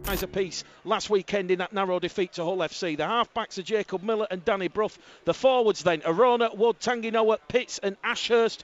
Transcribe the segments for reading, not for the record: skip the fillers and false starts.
apiece last weekend in that narrow defeat to Hull FC. The half-backs are Jacob Miller and Danny Brough. The forwards then, Arona, Wood, Tanginoa, Pitts and Ashurst.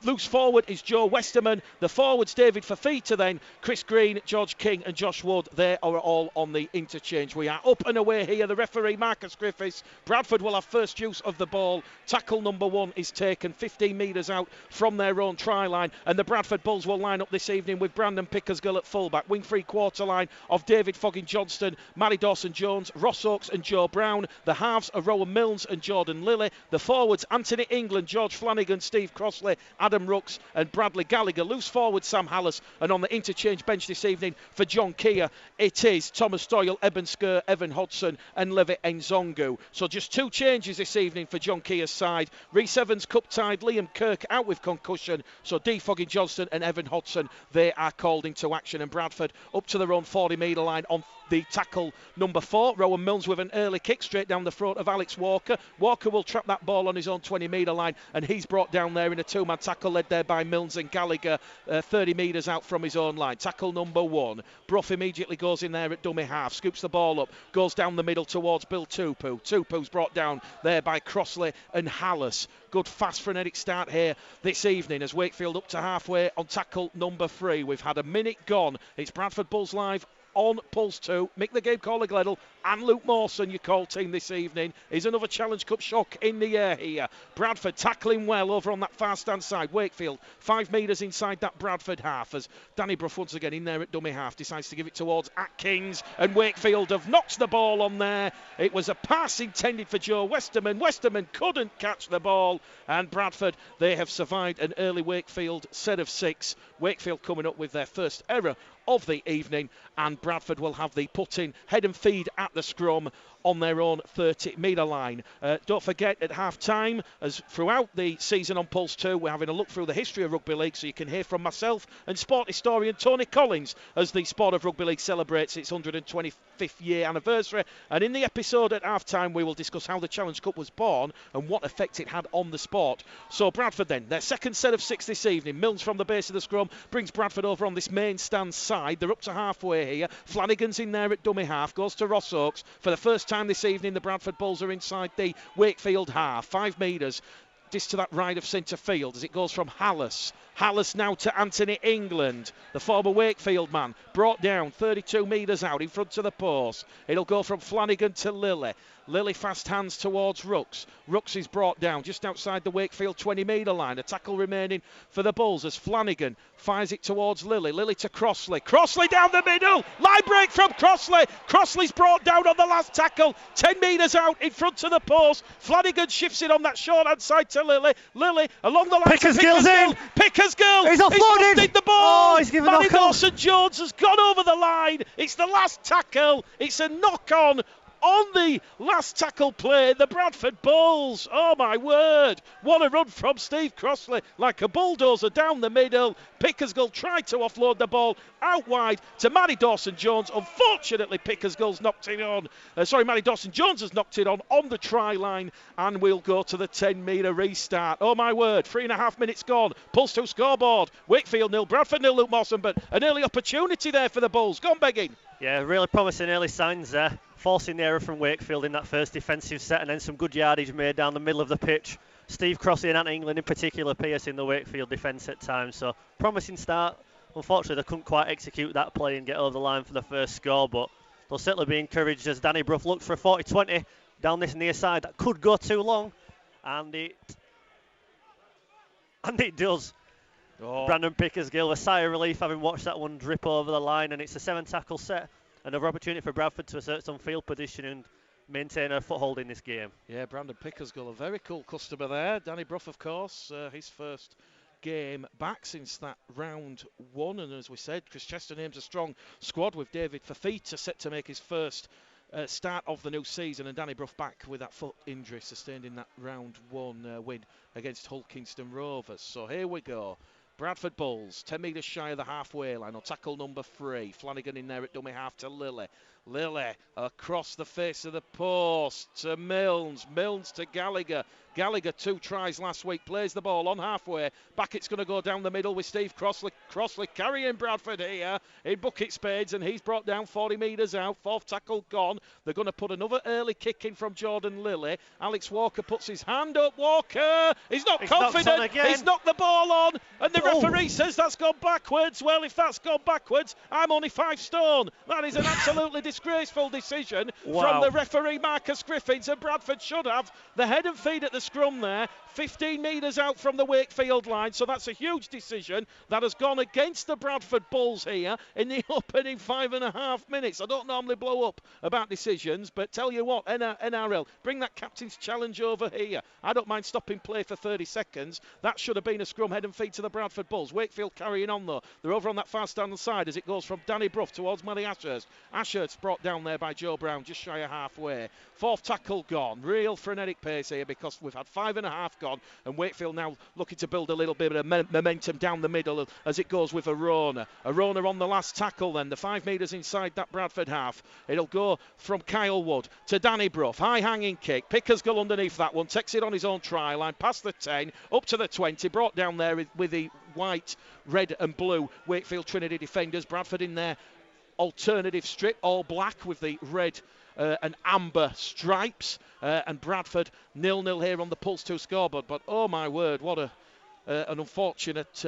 Loose forward is Joe Westerman. The forwards, David Fafita then, Chris Green, George King and Josh Wood. They are all on the interchange. We are up and away here. The referee, Marcus Griffiths. Bradford will have first use of the ball. Tackle number 1 is taken 15 metres out from their own try line. And the Bradford Bulls will line up this evening with Brandon Pickersgill at fullback. Wing free quarter line of David Foggin Johnston, Matty Dawson-Jones, Ross Oakes and Joe Brown. The halves are Rowan Milnes and Jordan Lilly. The forwards, Anthony England, George Flanagan, Steve Crossley, Adam Rooks and Bradley Gallagher. Loose forward Sam Hallis, and on the interchange bench this evening for John Keir it is Thomas Doyle, Eben Skur, Evan Hodson and Levi Nzongu. So just 2 changes this evening for John Keir's side. Rhys Evans cup tied, Liam Kirk out with concussion, so D. Foggin Johnston and Evan Hodson, they are called into action, and Bradford up to their own 40 metre line on the tackle number 4. Rowan Milnes with an early kick straight down the throat of Alex Walker. Walker will trap that ball on his own 20 metre line, and he's brought down there in a 2-man tackle led there by Milnes and Gallagher, 30 metres out from his own line. Tackle number 1. Brough immediately goes in there at dummy half, scoops the ball up, goes down the middle towards Bill Tupu. Tupu's brought down there by Crossley and Hallis. Good fast frenetic start here this evening as Wakefield up to halfway on tackle number 3. We've had a minute gone. It's Bradford Bulls live on Pulse 2. Mick the Game Caller Gledel and Luke Mawson, your call team this evening. Is another Challenge Cup shock in the air here. Bradford tackling well over on that far stand side. Wakefield 5 metres inside that Bradford half as Danny Brough once again in there at dummy half decides to give it towards Atkins, and Wakefield have knocked the ball on there. It was a pass intended for Joe Westerman. Westerman couldn't catch the ball, and Bradford, they have survived an early Wakefield set of 6. Wakefield coming up with their first error of the evening, and Bradford will have the put-in head and feed at the scrum on their own 30 metre line. Don't forget at half-time, as throughout the season on Pulse 2, we're having a look through the history of Rugby League, so you can hear from myself and sport historian Tony Collins as the Sport of Rugby League celebrates its 125th year anniversary. And in the episode at half-time, we will discuss how the Challenge Cup was born and what effect it had on the sport. So Bradford then, their second set of 6 this evening. Milnes from the base of the scrum brings Bradford over on this main stand side. They're up to halfway here. Flanagan's in there at dummy half, goes to Ross Oakes. For the first time this evening, the Bradford Bulls are inside the Wakefield half. 5 metres. This to that right of centre field as it goes from Hallis. Hallis now to Anthony England, the former Wakefield man, brought down 32 metres out in front of the post. It'll go from Flanagan to Lilly. Lilly fast hands towards Rooks. Rooks is brought down just outside the Wakefield 20 metre line. A tackle remaining for the Bulls as Flanagan fires it towards Lilly. Lilly to Crossley. Crossley down the middle. Line break from Crossley. Crossley's brought down on the last tackle. 10 metres out in front of the post. Flanagan shifts it on that short hand side to Lilly. Lilly along the line. Pickersgill's in. Pickersgill. He's offloaded. He's the ball. Oh, he's given Matty knock on. Dawson-Jones has gone over the line. It's the last tackle. It's a knock-on the last tackle play, the Bradford Bulls. Oh my word, what a run from Steve Crossley, like a bulldozer down the middle. Pickersgill tried to offload the ball out wide to Matty Dawson-Jones. Unfortunately, Pickersgill's knocked it on. Matty Dawson-Jones has knocked it on the try line, and we'll go to the 10 metre restart. Oh my word, 3.5 minutes gone. Pulse 2 scoreboard. Wakefield 0, Bradford 0, Luke Mawson, but an early opportunity there for the Bulls. Go on, Begging. Yeah, really promising early signs there. Forcing the error from Wakefield in that first defensive set, and then some good yardage made down the middle of the pitch. Steve Crossley and Anthony England in particular piercing the Wakefield defence at times. So promising start. Unfortunately, they couldn't quite execute that play and get over the line for the first score, but they'll certainly be encouraged as Danny Brough looks for a 40-20 down this near side. That could go too long, and it does. Oh. Brandon Pickersgill, a sigh of relief having watched that one drip over the line, and it's a 7-tackle set. Another opportunity for Bradford to assert some field position and maintain a foothold in this game. Yeah, Brandon Pickersgill, a very cool customer there. Danny Brough, of course, his first game back since that round 1. And as we said, Chris Chester names a strong squad with David Fafita set to make his first start of the new season. And Danny Brough back with that foot injury sustained in that round 1 win against Hull Kingston Rovers. So here we go. Bradford Bulls, 10 metres shy of the halfway line on tackle number 3. Flanagan in there at dummy half to Lilly. Lily across the face of the post to Milnes. Milnes to Gallagher. Gallagher 2 tries last week, plays the ball on halfway. Beckett's going to go down the middle with Steve Crossley. Crossley carrying Bradford here in bucket spades, and he's brought down 40 metres out. 4th tackle gone. They're going to put another early kick in from Jordan Lilly. Alex Walker puts his hand up. Walker! He's not confident. He's knocked the ball on, and the referee says that's gone backwards. Well, if that's gone backwards, I'm only 5 stone. That is an absolutely disgraceful decision from the referee Marcus Griffiths, and Bradford should have the head and feet at the scrum there, 15 metres out from the Wakefield line, so that's a huge decision that has gone against the Bradford Bulls here in the opening 5.5 minutes. I don't normally blow up about decisions, but tell you what, NRL, bring that captain's challenge over here. I don't mind stopping play for 30 seconds. That should have been a scrum head and feet to the Bradford Bulls. Wakefield carrying on though. They're over on that far stand side as it goes from Danny Brough towards Matty Ashurst. Ashurst's brought down there by Joe Brown, just shy of halfway. 4th tackle gone. Real frenetic pace here because we've had 5.5 gone, and Wakefield now looking to build a little bit of momentum down the middle as it goes with Arona. Arona on the last tackle then, the 5 metres inside that Bradford half. It'll go from Kyle Wood to Danny Brough. High hanging kick. Pickersgill underneath that one, takes it on his own try line, past the 10, up to the 20, brought down there with the white, red and blue Wakefield Trinity defenders. Bradford in their alternative strip, all black with the red and amber stripes, and Bradford 0-0 here on the Pulse 2 scoreboard. But oh my word, what an unfortunate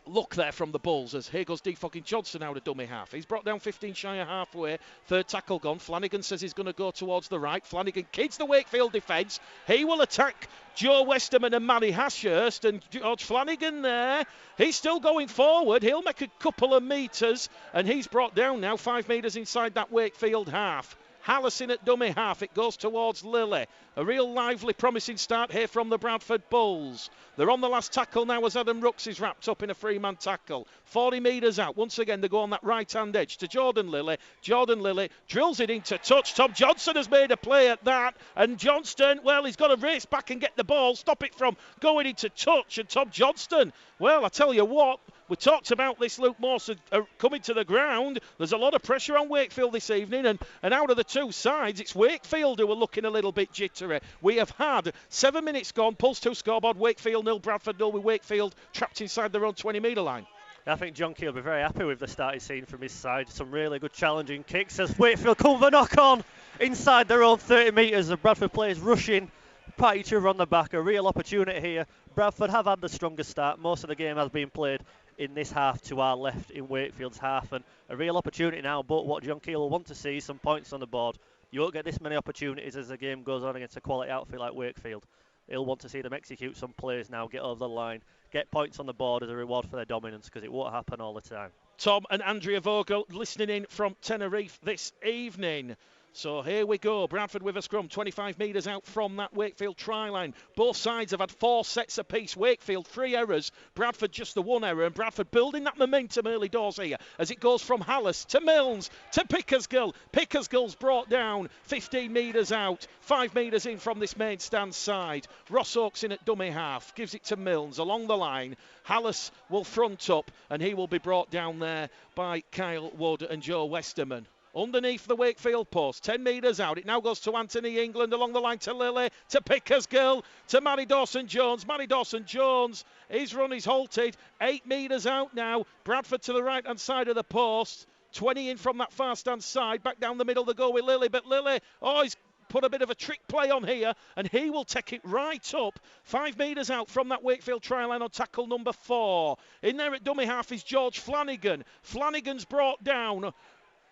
look there from the Bulls, as here goes Defogging Johnson out of dummy half. He's brought down 15 shy of halfway. 3rd tackle gone. Flanagan says he's going to go towards the right. Flanagan kids the Wakefield defence. He will attack Joe Westerman and Matty Ashurst, and George Flanagan there. He's still going forward. He'll make a couple of metres, and he's brought down now 5 metres inside that Wakefield half. Hallison at dummy half, it goes towards Lilly. A real lively, promising start here from the Bradford Bulls. They're on the last tackle now as Adam Rooks is wrapped up in a 3-man tackle. 40 metres out. Once again, they go on that right-hand edge to Jordan Lilly. Jordan Lilly drills it into touch. Tom Johnson has made a play at that. And Johnston, well, he's got to race back and get the ball, stop it from going into touch. And Tom Johnston, well, I tell you what, we talked about this, Luke Mawson coming to the ground. There's a lot of pressure on Wakefield this evening, and out of the 2 sides, it's Wakefield who are looking a little bit jittery. We have had 7 minutes gone, Pulse 2 scoreboard, Wakefield 0, Bradford 0, with Wakefield trapped inside their own 20-metre line. I think John Key will be very happy with the start he's seen from his side. Some really good challenging kicks as Wakefield come for knock-on inside their own 30 metres. The Bradford players rushing, pat each other on the back. A real opportunity here. Bradford have had the strongest start. Most of the game has been played in this half to our left in Wakefield's half, and a real opportunity now. But what John Keel will want to see is some points on the board. You won't get this many opportunities as the game goes on against a quality outfit like Wakefield. He'll want to see them execute some plays now, get over the line, get points on the board as a reward for their dominance, because it won't happen all the time. Tom and Andrea Vogel listening in from Tenerife this evening. So here we go, Bradford with a scrum, 25 metres out from that Wakefield try line. Both sides have had 4 sets apiece. Wakefield 3 errors, Bradford just the 1 error, and Bradford building that momentum early doors here as it goes from Hallis to Milnes to Pickersgill. Pickersgill's brought down 15 metres out, 5 metres in from this main stand side. Ross Oakes in at dummy half, gives it to Milnes along the line. Hallis will front up, and he will be brought down there by Kyle Wood and Joe Westerman. Underneath the Wakefield post, 10 metres out. It now goes to Anthony England along the line to Lilly, to Pickersgill, to Matty Dawson-Jones. Matty Dawson-Jones, his run is halted. 8 metres out now. Bradford to the right-hand side of the post. 20 in from that far stand side. Back down the middle they go with Lilly. But Lilly, he's put a bit of a trick play on here, and he will take it right up 5 metres out from that Wakefield try line on tackle number 4. In there at dummy half is George Flanagan. Flanagan's brought down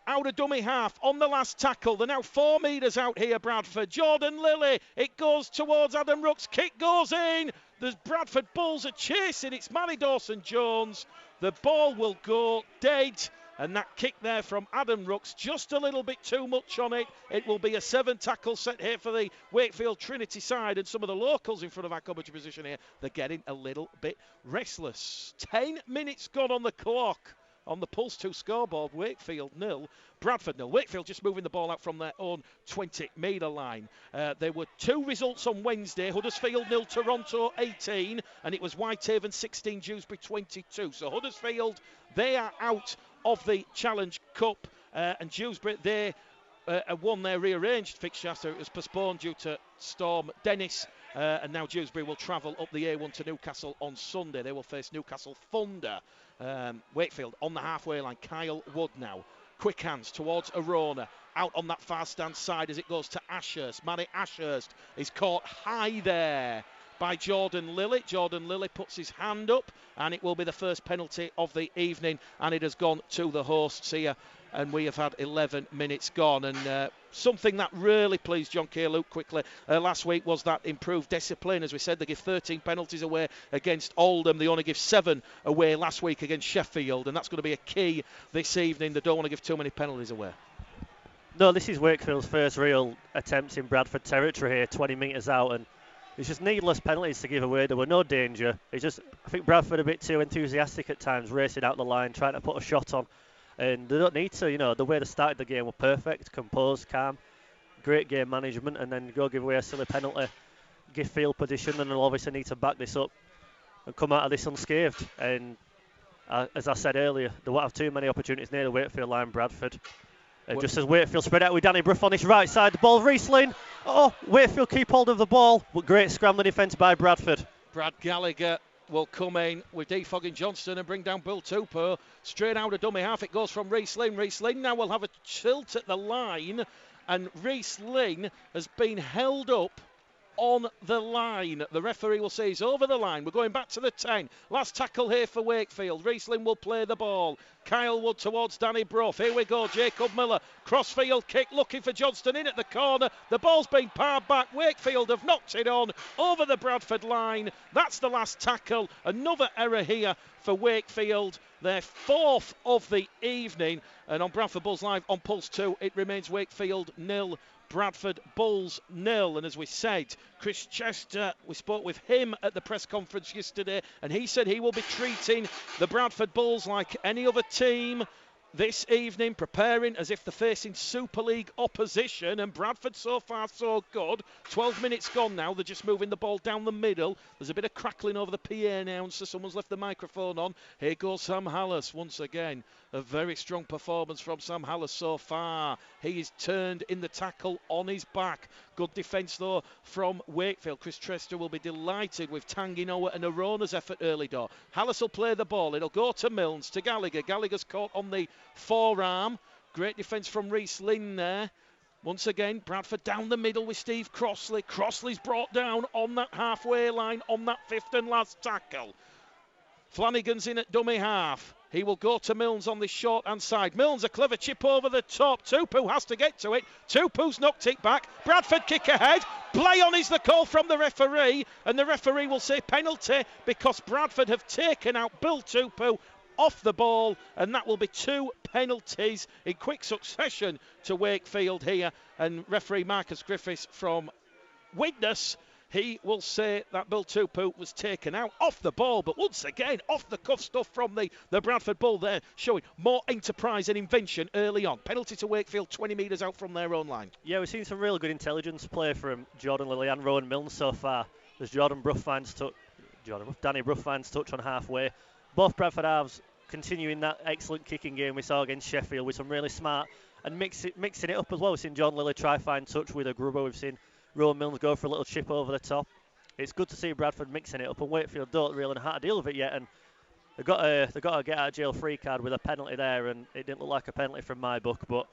out of dummy half on the last tackle. They're now 4 metres out here, Bradford. Jordan Lilly, it goes towards Adam Rooks. Kick goes in. The Bradford Bulls are chasing. It's Matty Dawson-Jones. The ball will go dead. And that kick there from Adam Rooks, just a little bit too much on it. It will be a 7 tackle set here for the Wakefield Trinity side. And some of the locals in front of our commentary position here, they're getting a little bit restless. 10 minutes gone on the clock. On the Pulse 2 scoreboard, Wakefield 0, Bradford 0. Wakefield just moving the ball out from their own 20-metre line. There were 2 results on Wednesday. Huddersfield 0, Toronto 18, and it was Whitehaven 16, Dewsbury 22. So Huddersfield, they are out of the Challenge Cup. And Dewsbury, they won their rearranged fixture after it was postponed due to Storm Dennis. And now Dewsbury will travel up the A1 to Newcastle on Sunday. They will face Newcastle Thunder. Wakefield on the halfway line. Kyle Wood now. Quick hands towards Arona. Out on that far stand side as it goes to Ashurst. Matty Ashurst is caught high there by Jordan Lilly. Jordan Lilly puts his hand up, and it will be the first penalty of the evening, and it has gone to the hosts here, and we have had 11 minutes gone. And something that really pleased John K. Luke quickly last week was that improved discipline. As we said, they give 13 penalties away against Oldham. They only give 7 away last week against Sheffield, and that's going to be a key this evening. They don't want to give too many penalties away. No, this is Wakefield's first real attempt in Bradford territory here, 20 metres out, and it's just needless penalties to give away. There were no danger. It's just, I think Bradford a bit too enthusiastic at times, racing out the line, trying to put a shot on, and they don't need to. You know, the way they started the game were perfect, composed, calm, great game management, and then go give away a silly penalty, give field position, and they'll obviously need to back this up and come out of this unscathed. And as I said earlier, they won't have too many opportunities near the Wakefield line, Bradford. Just as Wakefield spread out with Danny Brough on his right side, the ball Riesling. Oh, Wakefield keep hold of the ball, but great scrambling defence by Bradford. Brad Gallagher will come in with defogging Johnston and bring down Bill Tupou. Straight out of dummy half, it goes from Riesling. Riesling now will have a tilt at the line, and Riesling has been held up on the line. The referee will say he's over the line. We're going back to the 10. Last tackle here for Wakefield. Riesling will play the ball. Kyle Wood towards Danny Brough. Here we go. Jacob Miller. Crossfield kick looking for Johnston in at the corner. The ball's been parred back. Wakefield have knocked it on over the Bradford line. That's the last tackle. Another error here for Wakefield. Their 4th of the evening. And on Bradford Bulls Live on Pulse 2, it remains Wakefield 0. Bradford Bulls 0. And as we said, Chris Chester, we spoke with him at the press conference yesterday, and he said he will be treating the Bradford Bulls like any other team this evening, preparing as if they're facing Super League opposition. And Bradford so far so good. 12 minutes gone now. They're just moving the ball down the middle. There's a bit of crackling over the PA announcer. Someone's left the microphone on. Here goes Sam Hallas once again. A very strong performance from Sam Hallas so far. He is turned in the tackle on his back. Good defence though from Wakefield. Chris Chester will be delighted with Tanginoa and Arona's effort early door. Hallas will play the ball. It'll go to Milnes, to Gallagher. Gallagher's caught on the forearm. Great defence from Reese Lynn there. Once again, Bradford down the middle with Steve Crossley. Crossley's brought down on that halfway line on that 5th and last tackle. Flanagan's in at dummy half. He will go to Milnes on this short-hand side. Milnes, a clever chip over the top. Tupou has to get to it. Tupou's knocked it back. Bradford kick ahead. Play on is the call from the referee. And the referee will say penalty because Bradford have taken out Bill Tupou off the ball. And that will be 2 penalties in quick succession to Wakefield here. And referee Marcus Griffiths from Widnes, he will say that Bill Tupou was taken out off the ball, but once again, off the cuff stuff from the Bradford Bull there, showing more enterprise and invention early on. Penalty to Wakefield, 20 metres out from their own line. Yeah, we've seen some really good intelligence play from Jordan Lilly and Rowan Milnes so far. As Danny Brough finds touch on halfway. Both Bradford halves continuing that excellent kicking game we saw against Sheffield with some really smart and mixing it up as well. We've seen John Lilly try find touch with a grubber. We've seen Rowan Milnes go for a little chip over the top. It's good to see Bradford mixing it up, and Wakefield don't really know how to deal with it yet. And they've got a get out of jail free card with a penalty there, and it didn't look like a penalty from my book. But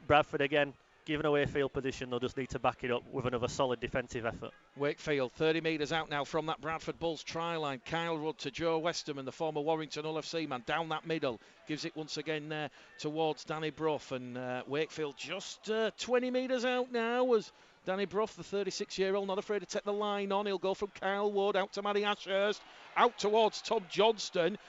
Bradford again giving away field position. They'll just need to back it up with another solid defensive effort. Wakefield 30 metres out now from that Bradford Bulls try line. Kyle Rudd to Joe Westerman, the former Warrington Hull FC man, down that middle. Gives it once again there towards Danny Brough, and Wakefield just 20 metres out now as Danny Brough, the 36-year-old, not afraid to take the line on. He'll go from Kyle Wood out to Matty Ashurst, out towards Tom Johnston.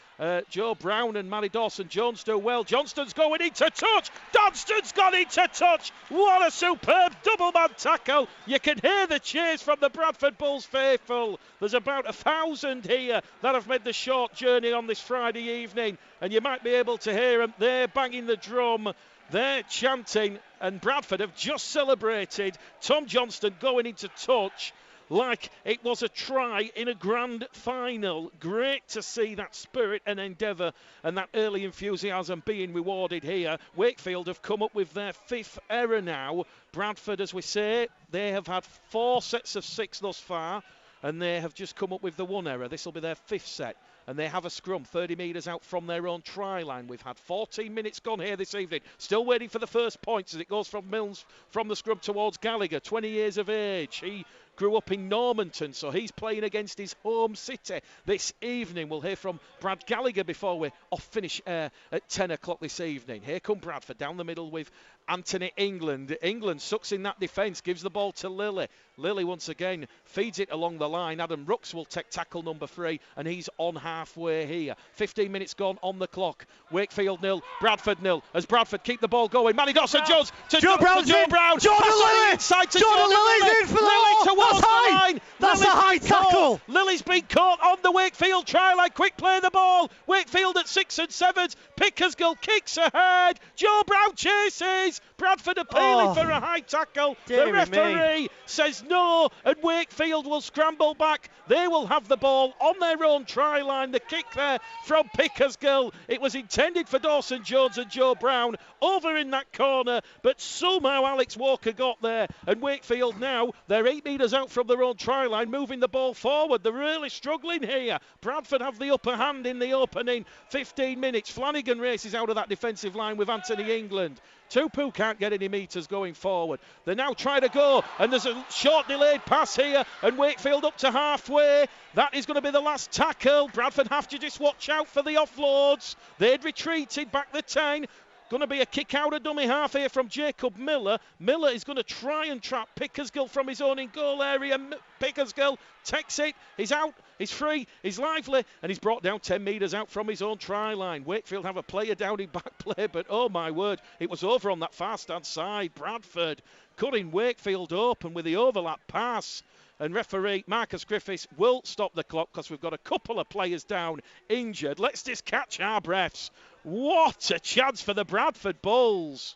Joe Brown and Matty Dawson-Jones do well. Johnston's going into touch. Johnston's gone into touch. What a superb double-man tackle. You can hear the cheers from the Bradford Bulls faithful. There's about 1,000 here that have made the short journey on this Friday evening, and you might be able to hear them. They're banging the drum. They're chanting, and Bradford have just celebrated. Tom Johnston going into touch. like it was a try in a grand final. Great to see that spirit and endeavour and that early enthusiasm being rewarded here. Wakefield have come up with their 5th error now. Bradford, as we say, they have had 4 sets of 6 thus far, and they have just come up with the 1 error. This will be their 5th set. And they have a scrum 30 metres out from their own try line. We've had 14 minutes gone here this evening. Still waiting for the first points as it goes from Milnes from the scrum towards Gallagher, 20 years of age. He grew up in Normanton, so he's playing against his home city this evening. We'll hear from Brad Gallagher before we finish at 10 o'clock this evening. Here come Bradford down the middle with Anthony England. England sucks in that defence, gives the ball to Lilly. Lilly once again feeds it along the line. Adam Rooks will take tackle number 3, and he's on halfway here. 15 minutes gone on the clock. Wakefield 0, Bradford 0. As Bradford keep the ball going. Manny Dawson-Jones to Joe Brown. Jordan Lilly inside to Jordan Lilly's in for the Lilly towards the line. That's a high tackle. Lily's been caught on the Wakefield try line. Quick play the ball. Wakefield at 6 and 7s. Pickersgill kicks ahead. Joe Brown chases. Bradford appealing for a high tackle. The referee says no, and Wakefield will scramble back. They will have the ball on their own try line. The kick there from Pickersgill. It was intended for Dawson-Jones and Joe Brown over in that corner, but somehow Alex Walker got there, and Wakefield now, they're 8 metres out from their own try line, moving the ball forward. They're really struggling here. Bradford have the upper hand in the opening 15 minutes. Flanagan races out of that defensive line with Anthony England. Tupu can't get any metres going forward. They now try to go, and there's a short delayed pass here, and Wakefield up to halfway. That is going to be the last tackle. Bradford have to just watch out for the offloads. They'd retreated back the 10. Going to be a kick out of dummy half here from Jacob Miller. Miller is going to try and trap Pickersgill from his own in goal area. Pickersgill takes it. He's out. He's free. He's lively. And he's brought down 10 metres out from his own try line. Wakefield have a player down in back play, but oh my word, it was over on that far stand side. Bradford cutting Wakefield open with the overlap pass. And referee Marcus Griffiths will stop the clock because we've got a couple of players down injured. Let's just catch our breaths. What a chance for the Bradford Bulls.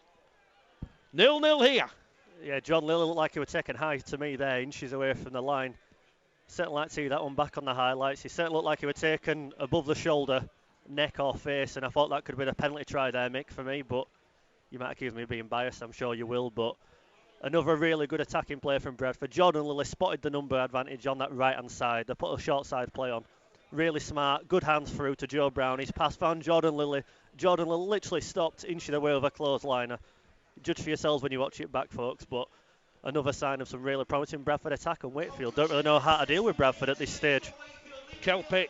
0-0 here. Yeah, John Lilly looked like he was taken high to me there, inches away from the line. Certainly like to see that one back on the highlights. He certainly looked like he was taken above the shoulder, neck or face, and I thought that could have been a penalty try there, Mick, for me, but you might accuse me of being biased, I'm sure you will, but another really good attacking play from Bradford. Jordan Lilly spotted the number advantage on that right-hand side. They put a short side play on. Really smart, good hands through to Joe Brown. His pass found Jordan Lilly. Jordan Lilly literally stopped, inching away with a clothesliner. Judge for yourselves when you watch it back, folks, but another sign of some really promising Bradford attack, and Wakefield don't really know how to deal with Bradford at this stage. Kelpie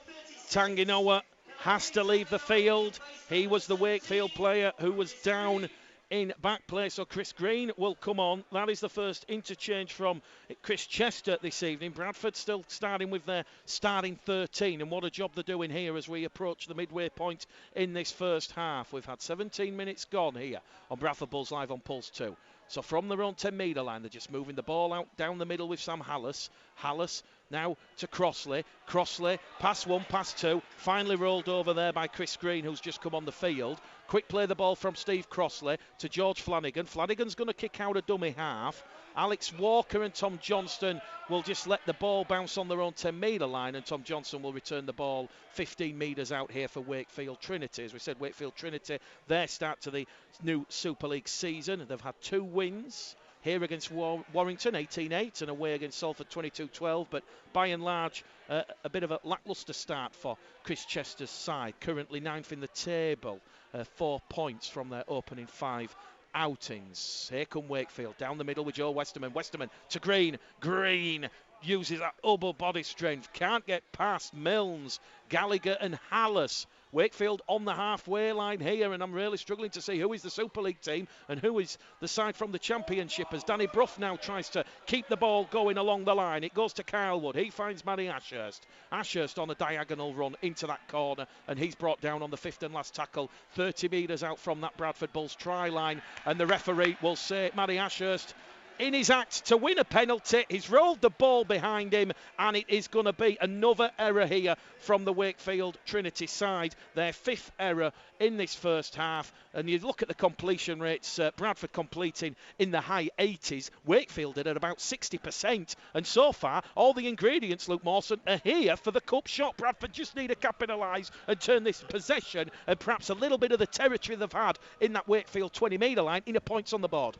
Tanginoa has to leave the field. He was the Wakefield player who was down in back play, so Chris Green will come on. That is the first interchange from Chris Chester this evening. Bradford still starting with their starting 13, and what a job they're doing here as we approach the midway point in this first half. We've had 17 minutes gone here on Bradford Bulls Live on Pulse 2. So from their own 10-metre line, they're just moving the ball out down the middle with Sam Hallis. Hallis now to Crossley. Crossley, pass 1, pass 2. Finally rolled over there by Chris Green, who's just come on the field. Quick play the ball from Steve Crossley to George Flanagan. Flanagan's going to kick out a dummy half. Alex Walker and Tom Johnston will just let the ball bounce on their own 10-metre line, and Tom Johnston will return the ball 15 metres out here for Wakefield Trinity. As we said, Wakefield Trinity, their start to the new Super League season. They've had 2 wins here against Warrington, 18-8, and away against Salford, 22-12. But by and large, a bit of a lacklustre start for Chris Chester's side. Currently 9th in the table, 4 points from their opening 5 outings. Here come Wakefield down the middle with Joe Westerman. Westerman to Green. Green uses that upper body strength. Can't get past Milnes, Gallagher and Hallis. Wakefield on the halfway line here, and I'm really struggling to see who is the Super League team and who is the side from the Championship, as Danny Brough now tries to keep the ball going along the line. It goes to Kyle Wood. He finds Matty Ashurst. Ashurst on a diagonal run into that corner, and he's brought down on the 5th and last tackle, 30 metres out from that Bradford Bulls try line, and the referee will say Matty Ashurst in his act to win a penalty. He's rolled the ball behind him, and it is going to be another error here from the Wakefield Trinity side. Their 5th error in this first half. And you look at the completion rates, Bradford completing in the high 80s, Wakefield at about 60%. And so far, all the ingredients, Luke Mawson, are here for the cup shot. Bradford just need to capitalise and turn this possession and perhaps a little bit of the territory they've had in that Wakefield 20-metre line into points on the board.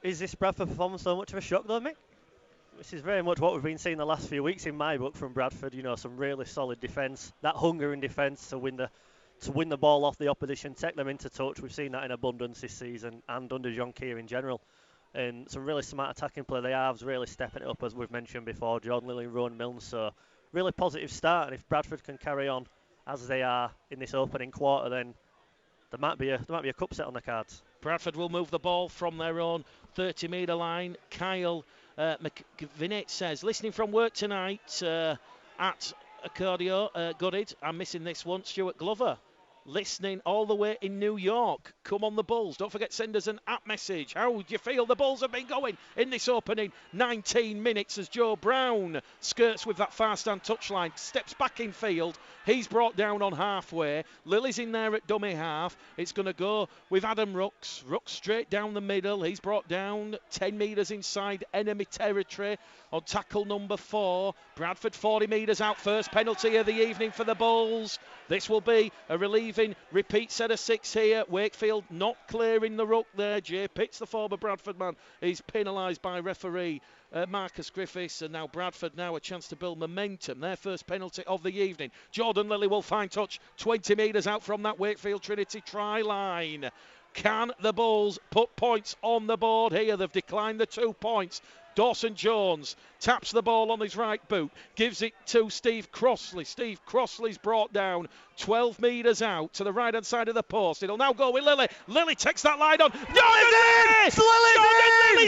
Is this Bradford performance so much of a shock though, Mick? This is very much what we've been seeing the last few weeks in my book from Bradford. You know, some really solid defence, that hunger in defence to win the ball off the opposition, take them into touch. We've seen that in abundance this season and under John Keir in general. And some really smart attacking play. The halves really stepping it up, as we've mentioned before. Jordan Lilly and Rowan Milne. So really positive start. And if Bradford can carry on as they are in this opening quarter, then there might be a cup set on the cards. Bradford will move the ball from their own 30-metre line. Kyle McVinnett says, listening from work tonight at Accordio, Goodid. I'm missing this one. Stuart Glover, listening all the way in New York. Come on the Bulls. Don't forget, send us an app message. How do you feel the Bulls have been going in this opening 19 minutes as Joe Brown skirts with that far stand touchline, steps back in field. He's brought down on halfway. Lily's in there at dummy half. It's going to go with Adam Rooks. Rooks straight down the middle. He's brought down 10 metres inside enemy territory on tackle number 4. Bradford 40 metres out. First penalty of the evening for the Bulls. This will be a relieving repeat set of 6 here. Wakefield not clearing the ruck there. Jay Pitts, the former Bradford man, is penalised by referee Marcus Griffiths, and now Bradford now a chance to build momentum. Their first penalty of the evening. Jordan Lilly will find touch 20 metres out from that Wakefield Trinity try line. Can the Bulls put points on the board here? They've declined the 2 points. Dawson Jones taps the ball on his right boot, gives it to Steve Crossley. Steve Crossley's brought down 12 metres out to the right hand side of the post. It'll now go with Lilly. Lilly takes that line on. Lilly's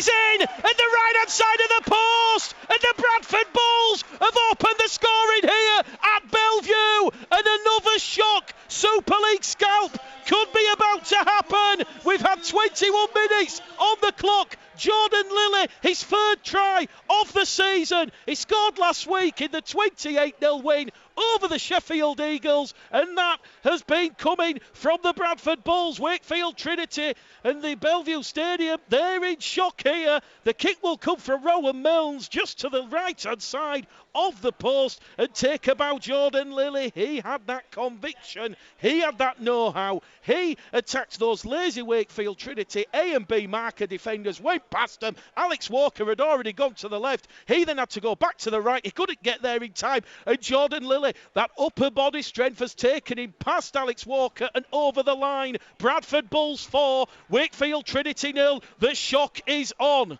in at the right hand side of the post, and the Bradford Bulls have opened the scoring here at Bellevue, and another shock Super League scalp could be about to happen. We've had 21 minutes on the clock. Jordan Lilly, his 3rd try of the season. He scored last week in the 28-0 win over the Sheffield Eagles, and that has been coming from the Bradford Bulls. Wakefield Trinity and the Bellevue Stadium, they're in shock here. The kick will come from Rowan Milnes just to the right-hand side of the post and take about Jordan Lilly. He had that conviction. He had that know-how. He attacked those lazy Wakefield Trinity A and B marker defenders, went past them. Alex Walker had already gone to the left. He then had to go back to the right. He couldn't get there in time. And Jordan Lilly, that upper body strength has taken him past Alex Walker and over the line. Bradford Bulls 4, Wakefield Trinity 0. The shock is on.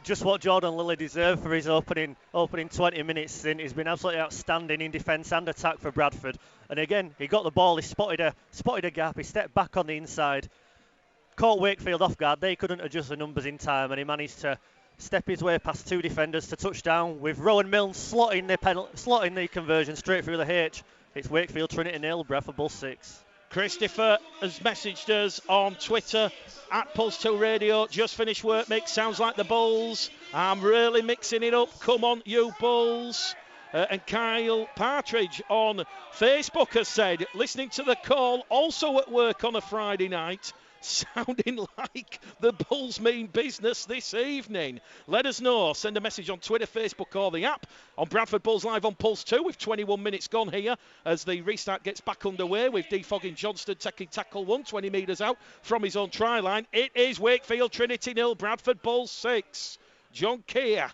Just what Jordan Lilly deserved for his opening 20 minutes in. He's been absolutely outstanding in defence and attack for Bradford. And again, he got the ball, he spotted a gap, he stepped back on the inside, caught Wakefield off guard. They couldn't adjust the numbers in time, and he managed to step his way past 2 defenders to touchdown, with Rowan Milne slotting the conversion straight through the H. It's Wakefield Trinity 0, Bradford Bulls 6. Christopher has messaged us on Twitter at Pulse2 Radio. Just finished work, Mick. Sounds like the Bulls. I'm really mixing it up. Come on, you Bulls. And Kyle Partridge on Facebook has said, listening to the call, also at work on a Friday night, sounding like the Bulls mean business this evening. Let us know. Send a message on Twitter, Facebook or the app on Bradford Bulls Live on Pulse 2 with 21 minutes gone here as the restart gets back underway with Defogging Johnston taking tackle 1, 20 metres out from his own try line. It is Wakefield Trinity 0, Bradford Bulls 6. John Keir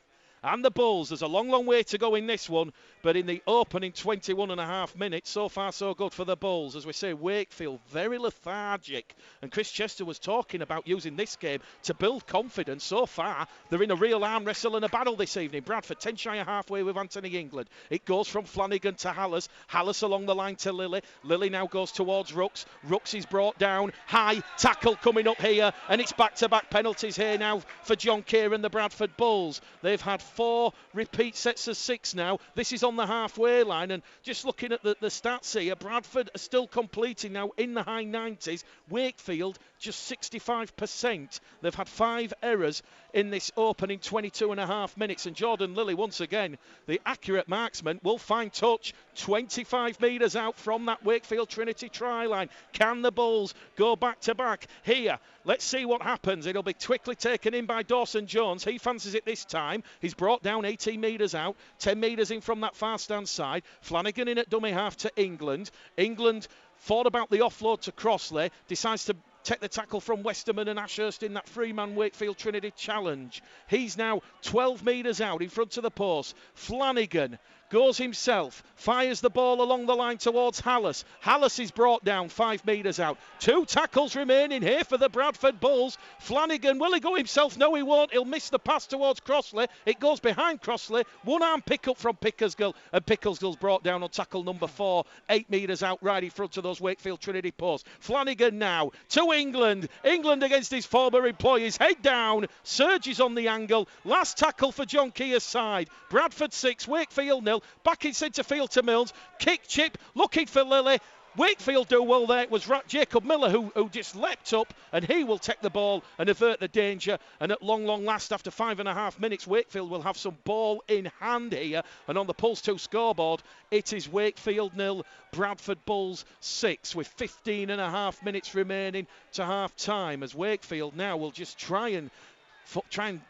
and the Bulls. There's a long way to go in this one, but in the opening 21 and a half minutes, so far so good for the Bulls. As we say, Wakefield very lethargic, and Chris Chester was talking about using this game to build confidence. So far they're in a real arm wrestle and a battle this evening. Bradford 10 shy of halfway with Anthony England. It goes from Flanagan to Hallas. Hallas along the line to Lilly. Lilly now goes towards Rooks. Rooks is brought down. High tackle coming up here, and it's back-to-back penalties here now for John Keir and the Bradford Bulls. They've had 4 repeat sets of 6 now. This is on the halfway line, and just looking at the stats here, Bradford are still completing now in the high 90s. Wakefield just 65%. They've had 5 errors in this opening 22.5 minutes, and Jordan Lilly, once again, the accurate marksman, will find touch 25 metres out from that Wakefield Trinity try line. Can the Bulls go back to back here? Let's see what happens. It'll be quickly taken in by Dawson Jones. He fancies it this time. He's brought down 18 metres out, 10 metres in from that far stand side. Flanagan in at dummy half to England. England thought about the offload to Crossley, decides to take the tackle from Westerman and Ashurst in that three-man Wakefield Trinity challenge. He's now 12 metres out in front of the post. Flanagan goes himself, fires the ball along the line towards Hallis. Hallis is brought down 5 metres out. 2 tackles remaining here for the Bradford Bulls. Flanagan, will he go himself? No, he won't. He'll miss the pass towards Crossley. It goes behind Crossley. One arm pick up from Pickersgill, and Pickersgill's brought down on tackle number 4, 8 metres out right in front of those Wakefield Trinity posts. Flanagan now to England. England against his former employees. Head down, surges on the angle. Last tackle for John Keir's side. Bradford 6, Wakefield 0. Back in centre field to Mills. Kick chip, looking for Lilly. Wakefield do well there. It was Jacob Miller who just leapt up, and he will take the ball and avert the danger. And at long last, after 5.5 minutes, Wakefield will have some ball in hand here. And on the Pulse 2 scoreboard, it is Wakefield 0, Bradford Bulls 6, with 15.5 minutes remaining to half time, as Wakefield now will just try and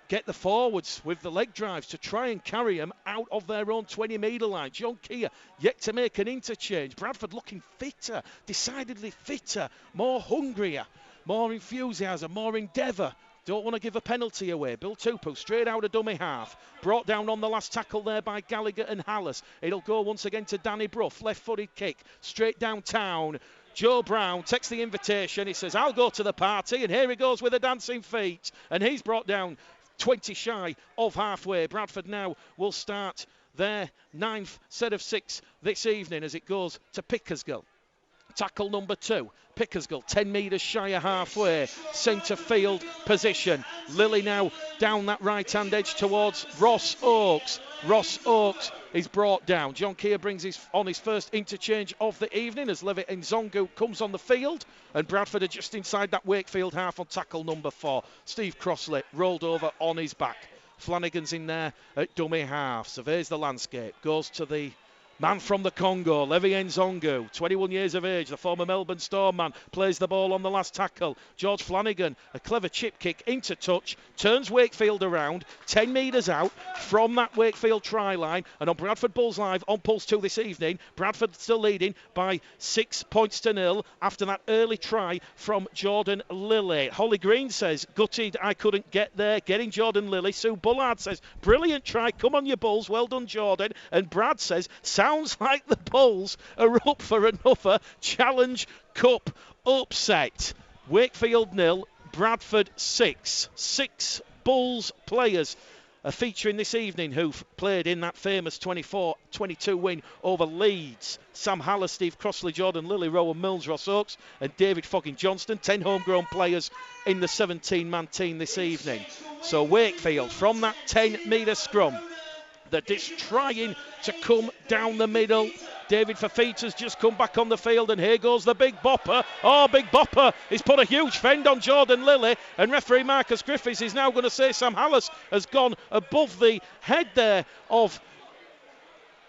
get the forwards with the leg drives to try and carry them out of their own 20-metre line. John Keir yet to make an interchange. Bradford looking fitter, decidedly fitter, more hungrier, more enthusiasm, more endeavour. Don't want to give a penalty away. Bill Tupou straight out of dummy half. Brought down on the last tackle there by Gallagher and Hallis. It'll go once again to Danny Brough. Left-footed kick straight downtown. Joe Brown takes the invitation. He says, I'll go to the party. And here he goes with the dancing feet. And he's brought down 20 shy of halfway. Bradford now will start their 9th set of 6 this evening as it goes to Pickersgill. Tackle number 2. Pickersgill 10 metres shy of halfway. Centre field position. Lilly now down that right-hand edge towards Ross Oakes. Ross Oakes is brought down. John Keir brings on his first interchange of the evening as Levitt Nzongu comes on the field, and Bradford are just inside that Wakefield half on tackle number 4. Steve Crossley rolled over on his back. Flanagan's in there at dummy half, surveys the landscape, goes to the man from the Congo, Levi Nzongu, 21 years of age, the former Melbourne Storm man, plays the ball on the last tackle. George Flanagan, a clever chip kick into touch, turns Wakefield around, 10 metres out from that Wakefield try line. And on Bradford Bulls Live on Pulse 2 this evening, Bradford still leading by 6 points to 0 after that early try from Jordan Lilly. Holly Green says, gutted I couldn't get there, getting Jordan Lilly. Sue Bullard says, brilliant try, come on you Bulls, well done Jordan. And Brad says, sounds like the Bulls are up for another Challenge Cup upset. Wakefield 0, Bradford 6. 6 Bulls players are featuring this evening who've played in that famous 24-22 win over Leeds. Sam Haller, Steve Crossley, Jordan Lilly, Rowan Mills, Ross Oakes and David Foggin Johnston. 10 homegrown players in the 17-man team this evening. So Wakefield from that 10-metre scrum. They're just trying to come down the middle. David Fafita's just come back on the field, and here goes the Big Bopper. Oh, Big Bopper has put a huge fend on Jordan Lilly, and referee Marcus Griffiths is now going to say Sam Hallis has gone above the head there of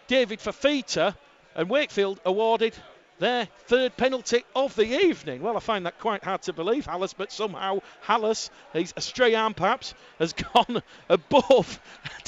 David Fafita, and Wakefield awarded their 3rd penalty of the evening. Well, I find that quite hard to believe, Hallis, but somehow Hallis, he's a stray arm perhaps, has gone above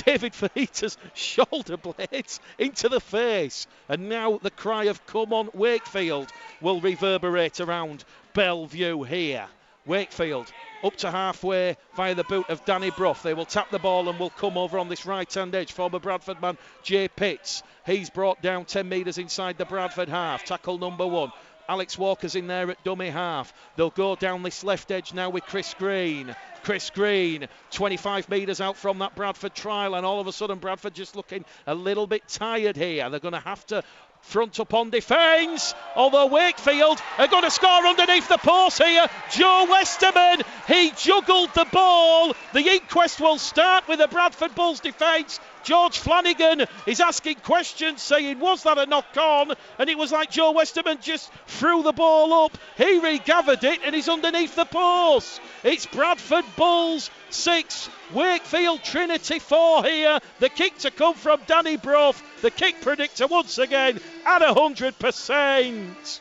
David Fafita's shoulder blades into the face. And now the cry of come on Wakefield will reverberate around Bellevue here. Wakefield up to halfway via the boot of Danny Brough. They will tap the ball and will come over on this right-hand edge. Former Bradford man Jay Pitts. He's brought down 10 metres inside the Bradford half. Tackle number 1. Alex Walker's in there at dummy half. They'll go down this left edge now with Chris Green. Chris Green, 25 metres out from that Bradford trial, and all of a sudden Bradford just looking a little bit tired here. They're going to have to front up on defence, although Wakefield are going to score underneath the post here. Joe Westerman, he juggled the ball. The inquest will start with the Bradford Bulls defence. George Flanagan is asking questions, saying, was that a knock on? And it was like Joe Westerman just threw the ball up. He regathered it and he's underneath the post. It's Bradford Bulls 6, Wakefield Trinity 4 here. The kick to come from Danny Brough. The kick predictor once again at 100%.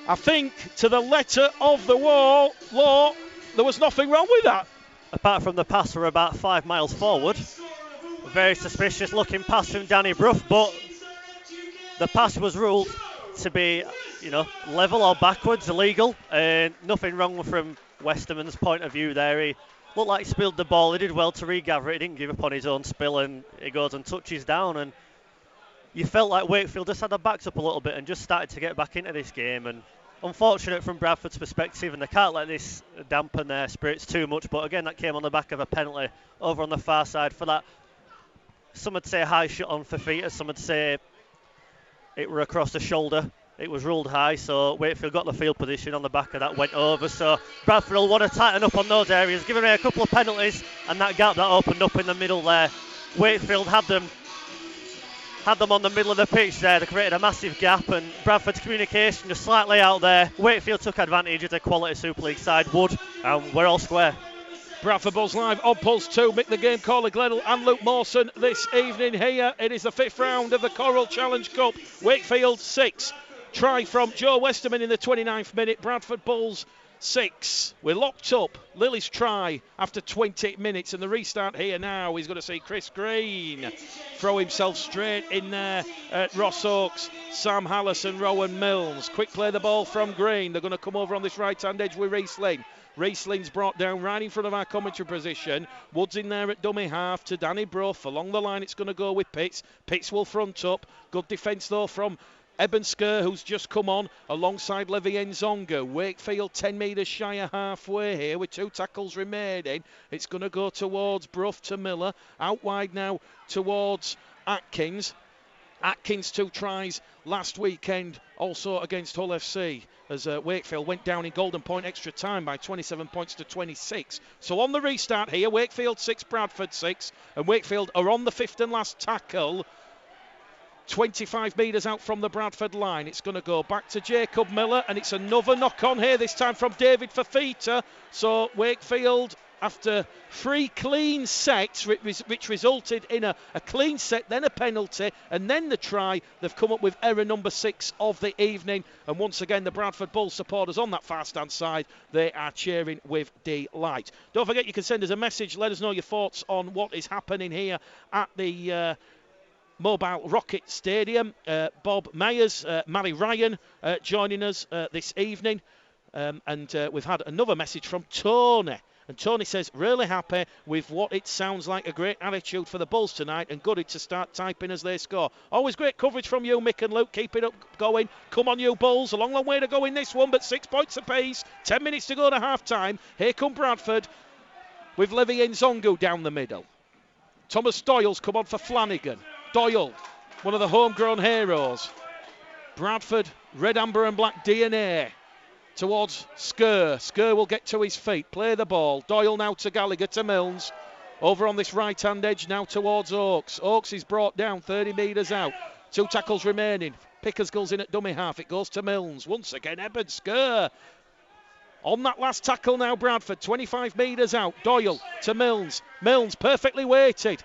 I think to the letter of the law, there was nothing wrong with that. Apart from the pass for about 5 miles forward. Very suspicious looking pass from Danny Brough, but the pass was ruled to be, level or backwards, illegal. Nothing wrong from Westerman's point of view there. He looked like he spilled the ball. He did well to regather it. He didn't give up on his own spill, and he goes and touches down. And you felt like Wakefield just had their backs up a little bit and just started to get back into this game. And unfortunate from Bradford's perspective, and they can't let this dampen their spirits too much. But again, that came on the back of a penalty over on the far side for that. Some would say high shot on Fafita, some would say it were across the shoulder. It was ruled high, so Wakefield got the field position on the back of that, went over. So Bradford will want to tighten up on those areas, giving away a couple of penalties, and that gap that opened up in the middle there. Wakefield had them on the middle of the pitch there. They created a massive gap, and Bradford's communication just slightly out there. Wakefield took advantage of the quality Super League side would, and we're all square. Bradford Bulls live on Pulse 2. Mick the Game Caller Gledhill and Luke Mawson this evening here. It is the 5th round of the Coral Challenge Cup. Wakefield 6. Try from Joe Westerman in the 29th minute. Bradford Bulls 6. We're locked up. Lily's try after 20 minutes, and the restart here now is going to see Chris Green throw himself straight in there at Ross Oakes, Sam Hallis and Rowan Milnes. Quick play the ball from Green. They're going to come over on this right-hand edge with Riesling. Riesling's brought down right in front of our commentary position. Woods in there at dummy half to Danny Brough. Along the line it's going to go with Pitts. Pitts will front up. Good defence though from Eben Skur, who's just come on alongside Levi Nzonga. Wakefield 10 metres shy of halfway here with 2 tackles remaining. It's going to go towards Brough to Miller. Out wide now towards Atkins. Atkins 2 tries last weekend also against Hull FC as Wakefield went down in Golden Point extra time by 27 points to 26. So on the restart here, Wakefield 6, Bradford 6, and Wakefield are on the 5th and last tackle. 25 metres out from the Bradford line. It's going to go back to Jacob Miller, and it's another knock on here, this time from David Fafita. So Wakefield, after 3 clean sets, which resulted in a clean set, then a penalty, and then the try, they've come up with error number 6 of the evening. And once again, the Bradford Bulls supporters on that far stand side, they are cheering with delight. Don't forget, you can send us a message. Let us know your thoughts on what is happening here at the Mobile Rocket Stadium. Bob Mayers, Mary Ryan joining us this evening. And we've had another message from Tony. And Tony says, really happy with what it sounds like a great attitude for the Bulls tonight, and gutted to start typing as they score. Always great coverage from you, Mick and Luke. Keep it up going. Come on, you Bulls. A long way to go in this one, but 6 points apiece. 10 minutes to go to half-time. Here come Bradford with Levi Nzonga down the middle. Thomas Doyle's come on for Flanagan. Doyle, one of the homegrown heroes. Bradford, red, amber and black DNA. Towards Skur. Skur will get to his feet. Play the ball. Doyle now to Gallagher to Milnes. Over on this right-hand edge now towards Oakes. Oakes is brought down 30 metres out. 2 tackles remaining. Pickersgill's in at dummy half. It goes to Milnes. Once again, Eben Skur. On that last tackle now, Bradford. 25 metres out. Doyle to Milnes. Milnes perfectly weighted.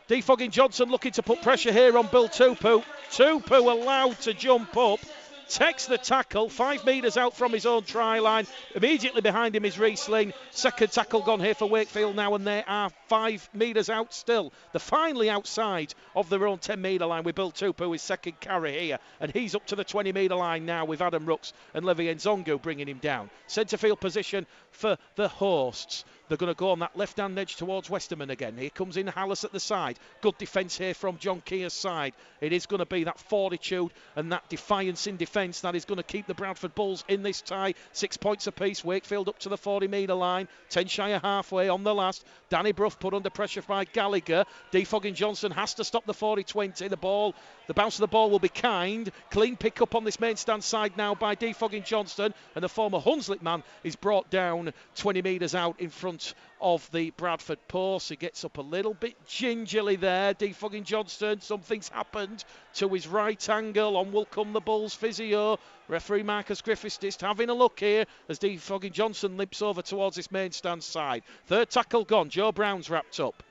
Defogging Johnson looking to put pressure here on Bill Tupu. Tupu allowed to jump up. Takes the tackle, 5 metres out from his own try line. Immediately behind him is Riesling. Second tackle gone here for Wakefield now, and they are 5 metres out still. They're finally outside of their own 10 metre line with Bill Tupu, his second carry here. And he's up to the 20 metre line now with Adam Rooks and Levi Nzonga bringing him down. Centre field position for the hosts. They're going to go on that left-hand edge towards Westerman again. Here comes in Hallis at the side. Good defence here from John Keir's side. It is going to be that fortitude and that defiance in defence that is going to keep the Bradford Bulls in this tie. 6 points apiece. Wakefield up to the 40-metre line. 10 shy of halfway on the last. Danny Brough put under pressure by Gallagher. Defogging Johnson has to stop the 40-20. The bounce of the ball will be kind. Clean pick up on this main stand side now by Defogging Johnson. And the former Hunslet man is brought down 20 metres out in front of the Bradford post. He gets up a little bit gingerly there. Defogging Johnston, something's happened to his right angle. On will come the Bulls physio. Referee Marcus Griffiths just having a look here as Defogging Johnson limps over towards this main stand side. Third tackle gone. Joe Brown's wrapped up.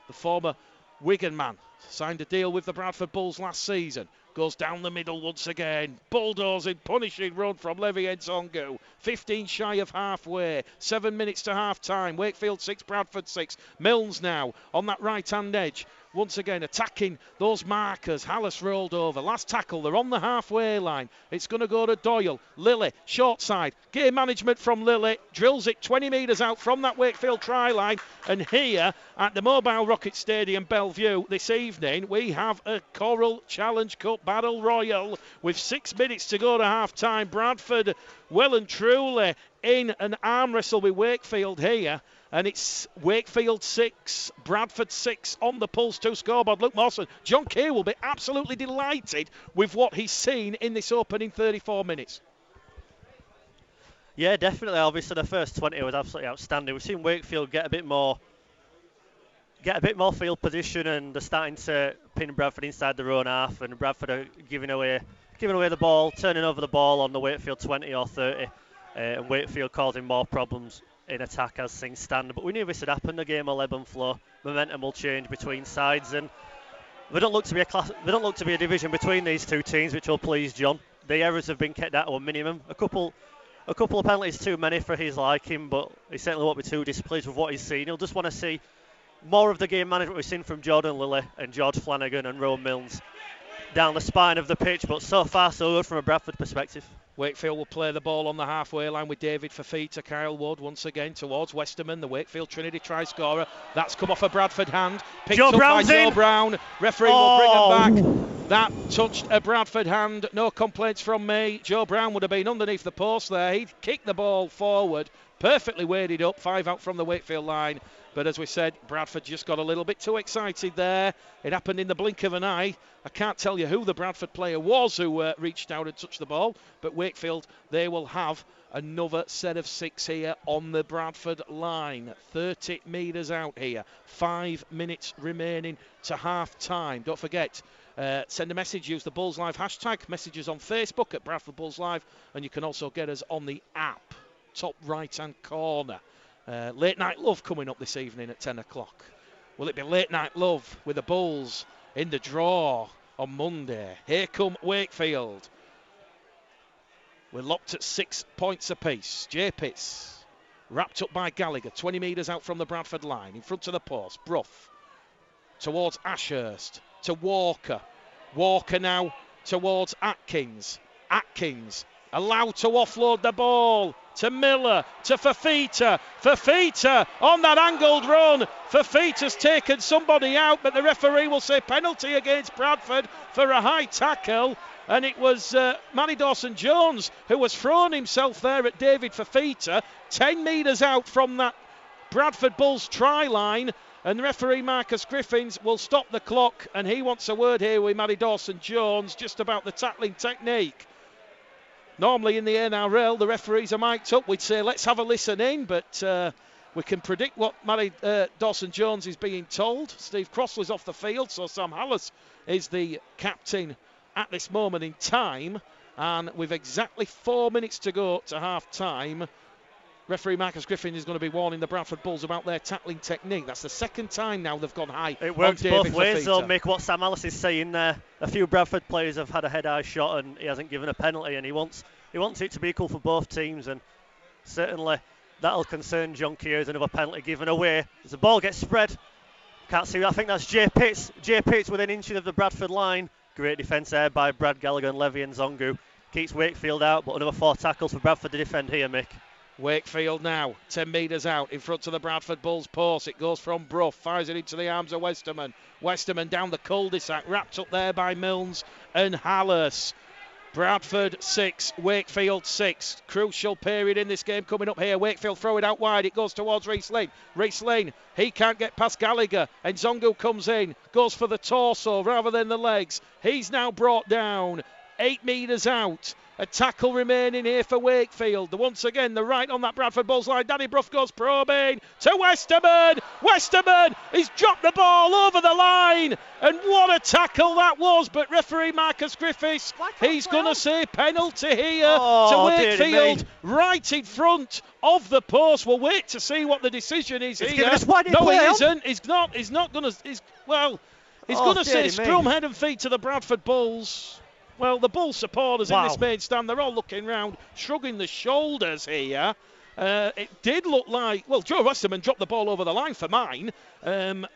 The former Wigan man signed a deal with the Bradford Bulls last season. Goes down the middle once again. Bulldozing, punishing run from Levi Enzongu. 15 shy of halfway. 7 minutes to half time. Wakefield 6, Bradford 6. Milnes now on that right hand edge. Once again attacking those markers. Hallis rolled over. Last tackle. They're on the halfway line. It's going to go to Doyle. Lilly, short side. Game management from Lilly. Drills it 20 metres out from that Wakefield try line. And here at the Mobile Rocket Stadium, Bellevue, this evening, we have a Coral Challenge Cup Battle Royal with 6 minutes to go to half time. Bradford well and truly in an arm wrestle with Wakefield here. And it's Wakefield 6, Bradford 6 on the Pulse 2 scoreboard. Luke Mawson, John Keir will be absolutely delighted with what he's seen in this opening 34 minutes. Yeah, definitely. Obviously, the first 20 was absolutely outstanding. We've seen Wakefield get a bit more field position, and they're starting to pin Bradford inside their own half, and Bradford are giving away the ball, turning over the ball on the Wakefield 20 or 30, and Wakefield causing more problems in attack as things stand. But we knew this would happen. The game will ebb and flow. Momentum will change between sides, and they don't look to be a division between these two teams, which will please John. The errors have been kept at a minimum. A couple of penalties too many for his liking, but he certainly won't be too displeased with what he's seen. He'll just want to see more of the game management we've seen from Jordan Lilly and George Flanagan and Rowan Milnes down the spine of the pitch. But so far so good from a Bradford perspective. Wakefield will play the ball on the halfway line with David Fafita. Kyle Wood once again towards Westerman, the Wakefield Trinity try scorer. That's come off a Bradford hand. Picked up by Joe Brown. Referee will bring him back. That touched a Bradford hand. No complaints from me. Joe Brown would have been underneath the post there. He'd kicked the ball forward. Perfectly weighted up. 5 out from the Wakefield line. But as we said, Bradford just got a little bit too excited there. It happened in the blink of an eye. I can't tell you who the Bradford player was who reached out and touched the ball. But Wakefield, they will have another set of 6 here on the Bradford line. 30 metres out here. 5 minutes remaining to half time. Don't forget, send a message. Use the Bulls Live hashtag. Messages on Facebook at Bradford Bulls Live. And you can also get us on the app. Top right-hand corner. Late Night Love coming up this evening at 10 o'clock. Will it be Late Night Love with the Bulls in the draw on Monday? Here come Wakefield. We're locked at 6 points apiece. J. Pitts wrapped up by Gallagher. 20 metres out from the Bradford line. In front of the post. Brough towards Ashurst. To Walker. Walker now towards Atkins. Atkins allowed to offload the ball. To Miller, to Fafita. Fafita on that angled run. Fafita's taken somebody out, but the referee will say penalty against Bradford for a high tackle. And it was Manny Dawson-Jones who was throwing himself there at David Fafita. 10 metres out from that Bradford Bulls try line. And referee Marcus Griffiths will stop the clock. And he wants a word here with Manny Dawson-Jones just about the tackling technique. Normally in the NRL, the referees are mic'd up. We'd say, let's have a listen in, but we can predict what Matty Dawson-Jones is being told. Steve Crossley's off the field, so Sam Hallis is the captain at this moment in time. And with exactly 4 minutes to go to half-time, referee Marcus Griffin is going to be warning the Bradford Bulls about their tackling technique. That's the second time now they've gone high. It works both ways, though, Mick. What Sam Hallis is saying there, a few Bradford players have had a head-eye shot and he hasn't given a penalty, and he wants it to be equal for both teams, and certainly that'll concern John Keir as another penalty given away. As the ball gets spread, can't see. I think that's J. Pitts. J. Pitts within inches of the Bradford line. Great defence there by Brad Gallagher and Levi Enzongu. Keeps Wakefield out, but another 4 tackles for Bradford to defend here, Mick. Wakefield now, 10 metres out, in front of the Bradford Bulls post. It goes from Brough, fires it into the arms of Westerman. Westerman down the cul-de-sac, wrapped up there by Milnes and Hallis. Bradford 6, Wakefield 6. Crucial period in this game coming up here. Wakefield throw it out wide. It goes towards Reece Lane. Reece Lane, he can't get past Gallagher. And Zongo comes in, goes for the torso rather than the legs. He's now brought down 8 metres out. A tackle remaining here for Wakefield. Once again, the right on that Bradford Bulls line. Danny Brough goes probing to Westerman. Westerman, he's dropped the ball over the line. And what a tackle that was. But referee Marcus Griffiths, he's going to say penalty here to Wakefield. Right in front of the post. We'll wait to see what the decision is here. No, he isn't. He's not going to. He's going to say scrum head and feet to the Bradford Bulls. Well, the Bull supporters in this main stand, they're all looking round, shrugging the shoulders here. It did look like, well, Joe Westerman dropped the ball over the line for mine, and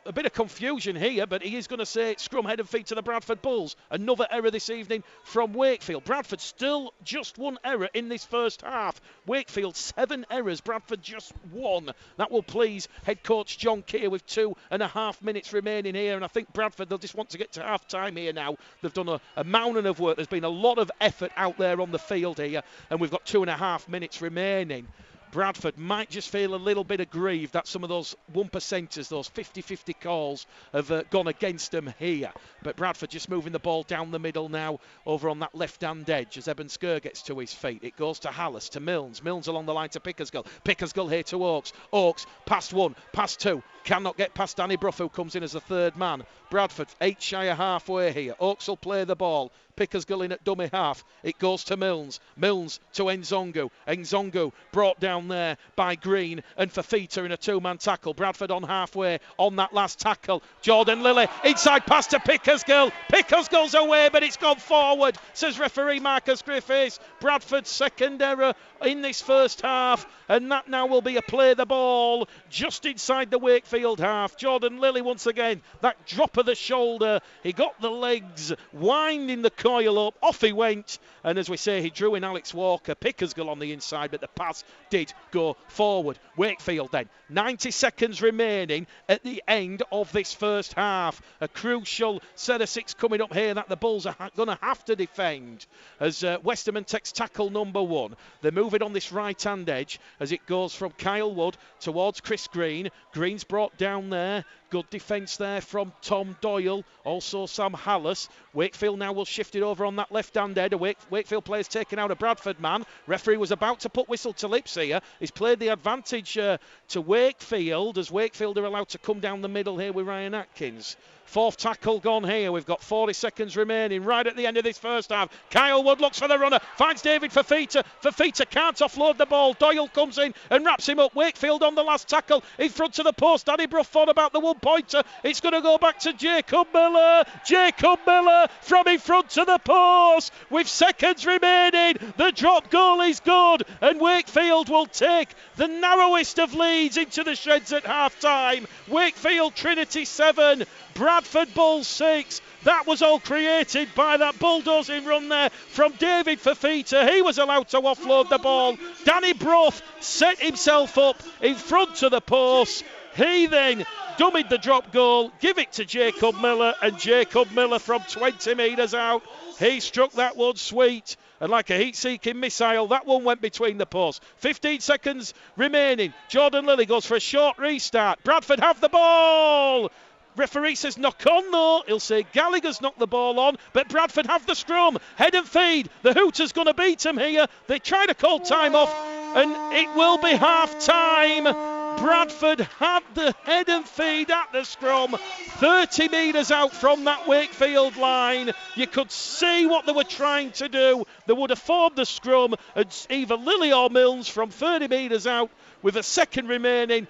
a bit of confusion here, but he is going to say scrum head and feet to the Bradford Bulls. Another error this evening from Wakefield. Bradford still just one error in this first half. Wakefield 7 errors, Bradford just 1. That will please head coach John Keir with 2.5 minutes remaining here, and I think Bradford, they'll just want to get to half time here now. They've done a mountain of work. There's been a lot of effort out there on the field here, and we've got 2.5 minutes remaining. Bradford might just feel a little bit aggrieved that some of those 1%ers, those 50-50 calls, have gone against them here. But Bradford just moving the ball down the middle now over on that left-hand edge as Eben Skur gets to his feet. It goes to Hallis, to Milnes. Milnes along the line to Pickersgill. Pickersgill here to Oakes. Oakes past 1, past 2. Cannot get past Danny Brough, who comes in as the third man. Bradford 8 shy of halfway here. Oakes will play the ball. Pickersgill in at dummy half. It goes to Milnes. Milnes to Nzongo. Nzongo brought down there by Green and Fafita in a 2-man tackle. Bradford on halfway on that last tackle. Jordan Lilly inside pass to Pickersgill. Pickersgill's away, but it's gone forward, says referee Marcus Griffiths. Bradford's second error in this first half, and that now will be a play the ball just inside the Wakefield half. Jordan Lilly once again, that drop of the shoulder. He got the legs winding the coil up, off he went, and as we say, he drew in Alex Walker. Pickersgill on the inside, but the pass did go forward. Wakefield then, 90 seconds remaining at the end of this first half. A crucial set of 6 coming up here that the Bulls are going to have to defend as Westerman takes tackle number 1. They're moving on this right-hand edge as it goes from Kyle Wood towards Chris Green. Green's brought down there. Good defence there from Tom Doyle, also Sam Hallis. Wakefield now will shift it over on that left-hand head. Wakefield players taking out a Bradford man. Referee was about to put whistle to lips here. He's played the advantage to Wakefield as Wakefield are allowed to come down the middle here with Ryan Atkins. 4th tackle gone here. We've got 40 seconds remaining right at the end of this first half. Kyle Wood looks for the runner, finds David Fafita. Fafita can't offload the ball. Doyle comes in and wraps him up. Wakefield on the last tackle in front of the post. Danny Brough thought about the 1-pointer. It's going to go back to Jacob Miller. Jacob Miller from in front of the post with seconds remaining. The drop goal is good, and Wakefield will take the narrowest of leads into the sheds at half time. Wakefield Trinity 7, Bradford Bulls 6. That was all created by that bulldozing run there from David Fafita. He was allowed to offload the ball. Danny Brough set himself up in front of the post. He then dummied the drop goal, give it to Jacob Miller, and Jacob Miller from 20 metres out. He struck that one sweet. And like a heat-seeking missile, that one went between the posts. 15 seconds remaining. Jordan Lilly goes for a short restart. Bradford have the ball. Referee says knock on though. He'll say Gallagher's knocked the ball on, but Bradford have the scrum. Head and feed. The Hooters going to beat him here. They try to call time off, and it will be half time. Bradford had the head and feed at the scrum, 30 metres out from that Wakefield line. You could see what they were trying to do. They would have formed the scrum, and either Lilly or Milnes from 30 metres out with a second remaining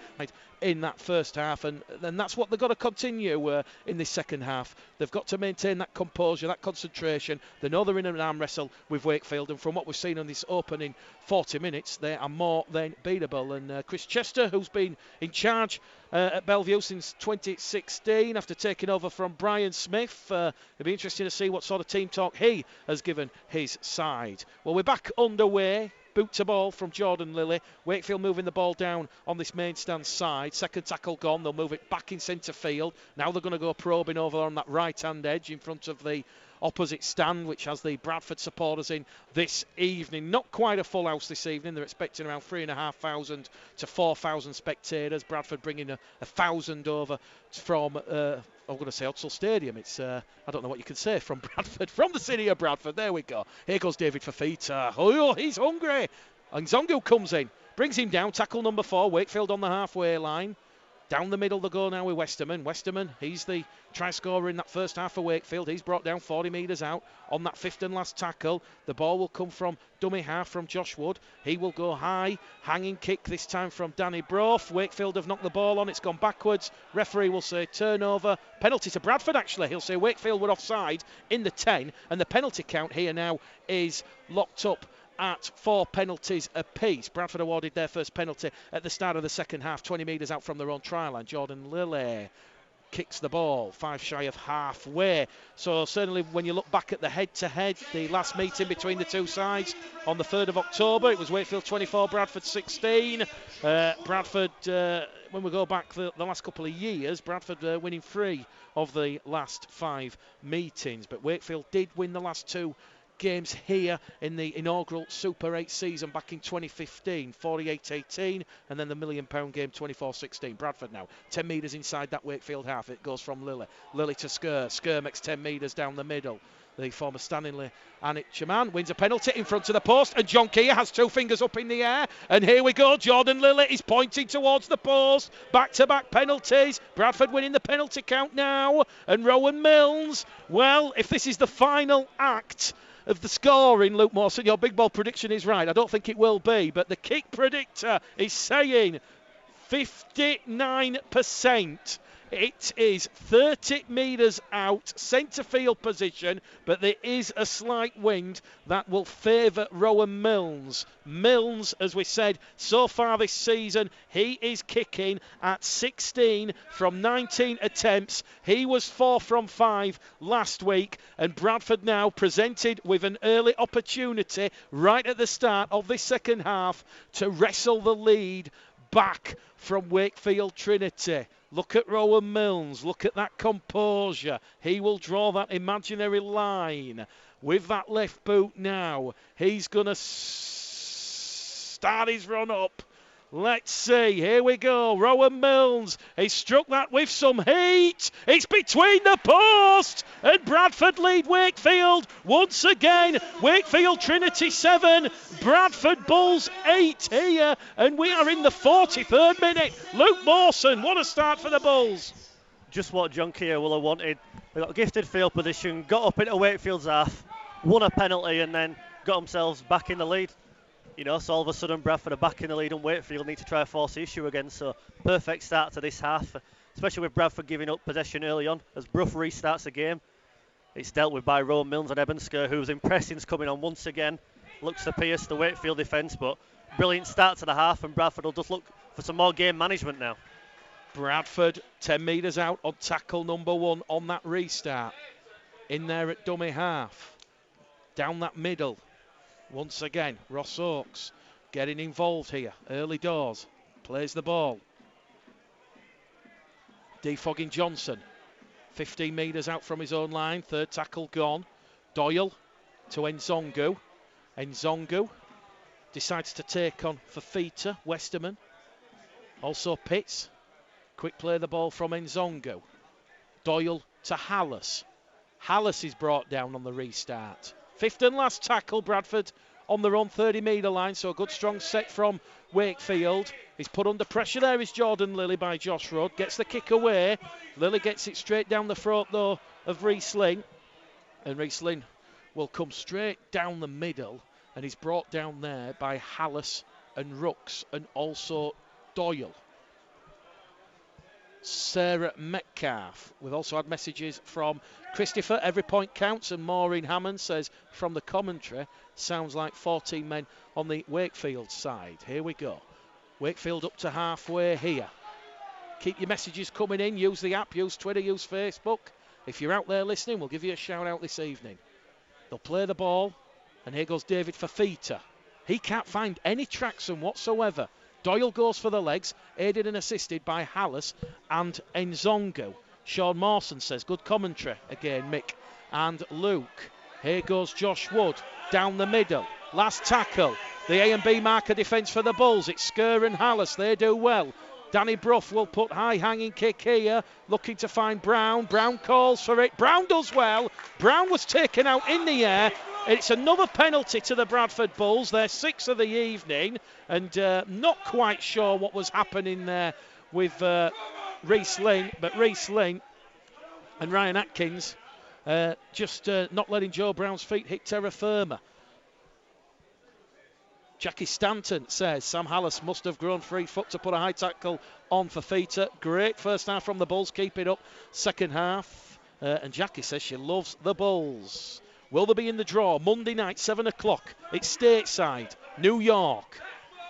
in that first half, and that's what they've got to continue in this second half. They've got to maintain that composure, that concentration. They know they're in an arm wrestle with Wakefield, and from what we've seen on this opening 40 minutes, they are more than beatable. And Chris Chester, who's been in charge at Bellevue since 2016 after taking over from Brian Smith, it'll be interesting to see what sort of team talk he has given his side. Well, we're back underway boot to ball from Jordan Lilly. Wakefield moving the ball down on this main stand side. Second tackle gone. They'll move it back in centre field. Now they're going to go probing over on that right-hand edge in front of the opposite stand, which has the Bradford supporters in this evening. Not quite a full house this evening. They're expecting around 3,500 to 4,000 spectators. Bradford bringing 1,000 over from, I'm going to say Odsal Stadium. It's, I don't know what you can say from Bradford, from the city of Bradford. There we go. Here goes David Fafita. Oh, he's hungry. And Zongo comes in, brings him down. Tackle number 4. Wakefield on the halfway line. Down the middle they go now with Westerman. Westerman, he's the try scorer in that first half for Wakefield. He's brought down 40 metres out on that fifth and last tackle. The ball will come from dummy half from Josh Wood. He will go high. Hanging kick this time from Danny Brough. Wakefield have knocked the ball on. It's gone backwards. Referee will say turnover. Penalty to Bradford, actually. He'll say Wakefield were offside in the 10. And the penalty count here now is locked up at 4 penalties apiece. Bradford awarded their first penalty at the start of the second half, 20 metres out from their own try line. Jordan Lilly kicks the ball 5 shy of halfway. So certainly when you look back at the head-to-head, the last meeting between the two sides on the 3rd of October, it was Wakefield 24, Bradford 16. Bradford, when we go back the last couple of years, Bradford winning 3 of the last 5 meetings. But Wakefield did win the last 2 games here in the inaugural Super 8 season back in 2015, 48-18, and then the £1 million game 24-16. Bradford now 10 metres inside that Wakefield half. It goes from Lilly to Skur makes 10 metres down the middle. The former Stanley Anichaman wins a penalty in front of the post, and John Keir has 2 fingers up in the air, and here we go. Jordan Lilly is pointing towards the post. Back-to-back penalties. Bradford winning the penalty count now, and Rowan Milnes, well, if this is the final act of the scoring, Luke Mawson, your big ball prediction is right. I don't think it will be, but the kick predictor is saying 59%. It is 30 metres out, centre field position, but there is a slight wind that will favour Rowan Milnes. Milnes, as we said, so far this season, he is kicking at 16 from 19 attempts. He was 4 from 5 last week, and Bradford now presented with an early opportunity right at the start of this second half to wrestle the lead back from Wakefield Trinity. Look at Rowan Milnes. Look at that composure. He will draw that imaginary line with that left boot now. He's going to start his run up. Let's see. Here we go. Rowan Milnes. He struck that with some heat. It's between the post. And Bradford lead Wakefield once again. Wakefield Trinity 7. Bradford Bulls 8 here. And we are in the 43rd minute. Luke Mawson, what a start for the Bulls. Just what John Keir will have wanted. They got gifted field position, got up into Wakefield's half, won a penalty, and then got themselves back in the lead. You know, so all of a sudden Bradford are back in the lead and Wakefield need to try and force the issue again. So perfect start to this half, especially with Bradford giving up possession early on as Brough restarts the game. It's dealt with by Rowan Milnes and Ebensker, who's impressing's coming on once again. Looks to pierce the Wakefield defence, but brilliant start to the half, and Bradford will just look for some more game management now. Bradford 10 metres out on tackle number 1 on that restart. In there at dummy half. Down that middle. Once again, Ross Oakes getting involved here. Early doors. Plays the ball. Defogging Johnson. 15 metres out from his own line. Third tackle gone. Doyle to Nzongu. Nzongu decides to take on Fafita, Westerman. Also Pitts. Quick play the ball from Nzongu. Doyle to Hallis. Hallis is brought down on the restart. Fifth and last tackle, Bradford on their own 30-metre line, so a good strong set from Wakefield. He's put under pressure there is Jordan Lilly by Josh Rudd. Gets the kick away. Lilly gets it straight down the throat, though, of Reece Lynn. And Reece Lynn will come straight down the middle, and he's brought down there by Hallis and Rooks, and also Doyle. Sarah Metcalf. We've also had messages from Christopher. Every point counts, and Maureen Hammond says from the commentary, sounds like 14 men on the Wakefield side. Here we go. Wakefield up to halfway here. Keep your messages coming in. Use the app, use Twitter, use Facebook. If you're out there listening, we'll give you a shout out this evening. They'll play the ball, and here goes David Fafita. He can't find any traction whatsoever. Doyle goes for the legs, aided and assisted by Hallis and Nzongo. Sean Mawson says, good commentary again, Mick and Luke. Here goes Josh Wood down the middle. Last tackle. The A and B marker defence for the Bulls. It's Skur and Hallis. They do well. Danny Brough will put high hanging kick here, looking to find Brown. Brown calls for it. Brown does well. Brown was taken out in the air. It's another penalty to the Bradford Bulls. They're 6th of the evening, and not quite sure what was happening there with Reese Lynn, but Reese Lynn and Ryan Atkins just not letting Joe Brown's feet hit terra firma. Jackie Stanton says Sam Hallis must have grown free foot to put a high tackle on for Fafita. Great first half from the Bulls, keep it up. Second half, and Jackie says she loves the Bulls. Will they be in the draw? Monday night, 7 o'clock. It's stateside, New York.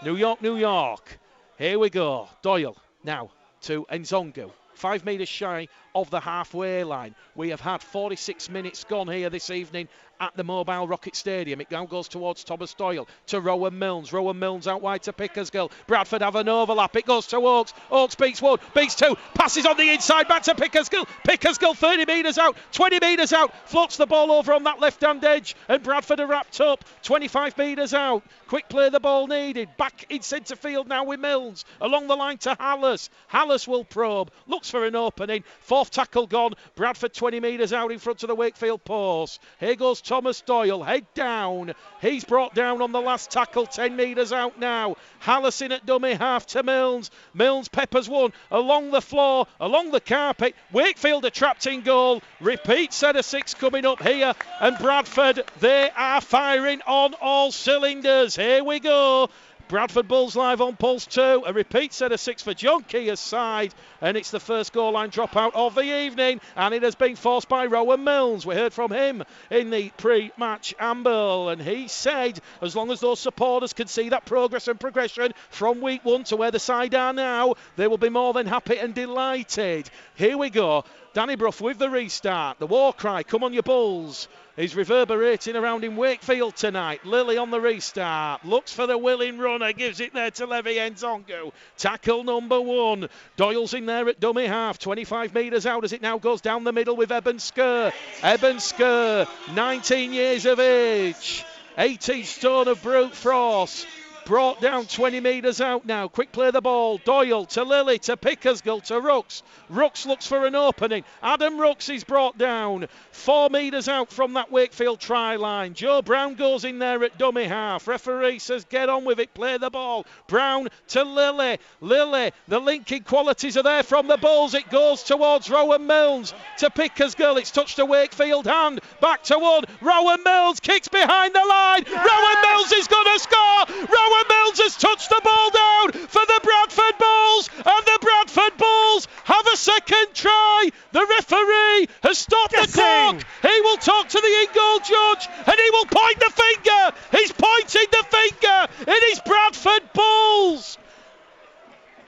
New York, New York. Here we go. Doyle now to Nzongo. 5 metres shy of the halfway line. We have had 46 minutes gone here this evening at the Mobile Rocket Stadium. It now goes towards Thomas Doyle to Rowan Milnes. Rowan Milnes out wide to Pickersgill. Bradford have an overlap. It goes to Oakes. Oakes beats one, beats two, passes on the inside back to Pickersgill. Pickersgill 30 metres out, 20 metres out, floats the ball over on that left-hand edge, and Bradford are wrapped up 25 metres out. Quick play, the ball needed. Back in centre field now with Milnes. Along the line to Hallis. Hallis will probe, looks for an opening. Fourth tackle gone. Bradford 20 metres out in front of the Wakefield post. Here goes Thomas Doyle, head down. He's brought down on the last tackle, 10 metres out now. Hallis in at dummy half to Milnes. Milnes peppers one along the floor, along the carpet. Wakefield are trapped in goal. Repeat set of 6 coming up here. And Bradford, they are firing on all cylinders. Here we go. Bradford Bulls live on Pulse 2. A repeat set of 6 for John Keir's side. And it's the first goal line dropout of the evening. And it has been forced by Rowan Milnes. We heard from him in the pre-match amble. And he said, as long as those supporters can see that progress and progression from week 1 to where the side are now, they will be more than happy and delighted. Here we go. Danny Brough with the restart. The war cry, come on you Bulls, is reverberating around in Wakefield tonight. Lilly on the restart. Looks for the willing runner. Gives it there to Levi Nzongo. Tackle number 1. Doyle's in there at dummy half. 25 metres out as it now goes down the middle with Eben Skur. Eben Skur, 19 years of age. 18 stone of brute force. Brought down 20 metres out now. Quick play the ball. Doyle to Lilly to Pickersgill to Rooks. Rooks looks for an opening. Adam Rooks is brought down 4 metres out from that Wakefield try line. Joe Brown goes in there at dummy half. Referee says get on with it. Play the ball. Brown to Lilly. Lilly, the linking qualities are there from the Bulls. It goes towards Rowan Milnes to Pickersgill. It's touched a Wakefield hand. Back to one. Rowan Milnes kicks behind the line. Rowan Milnes is going to score. Rowan Milnes has touched the ball down for the Bradford Bulls, and the Bradford Bulls have a second try. The referee has stopped the clock. He will talk to the in-goal judge and he will point the finger. He's pointing the finger. It is Bradford Bulls.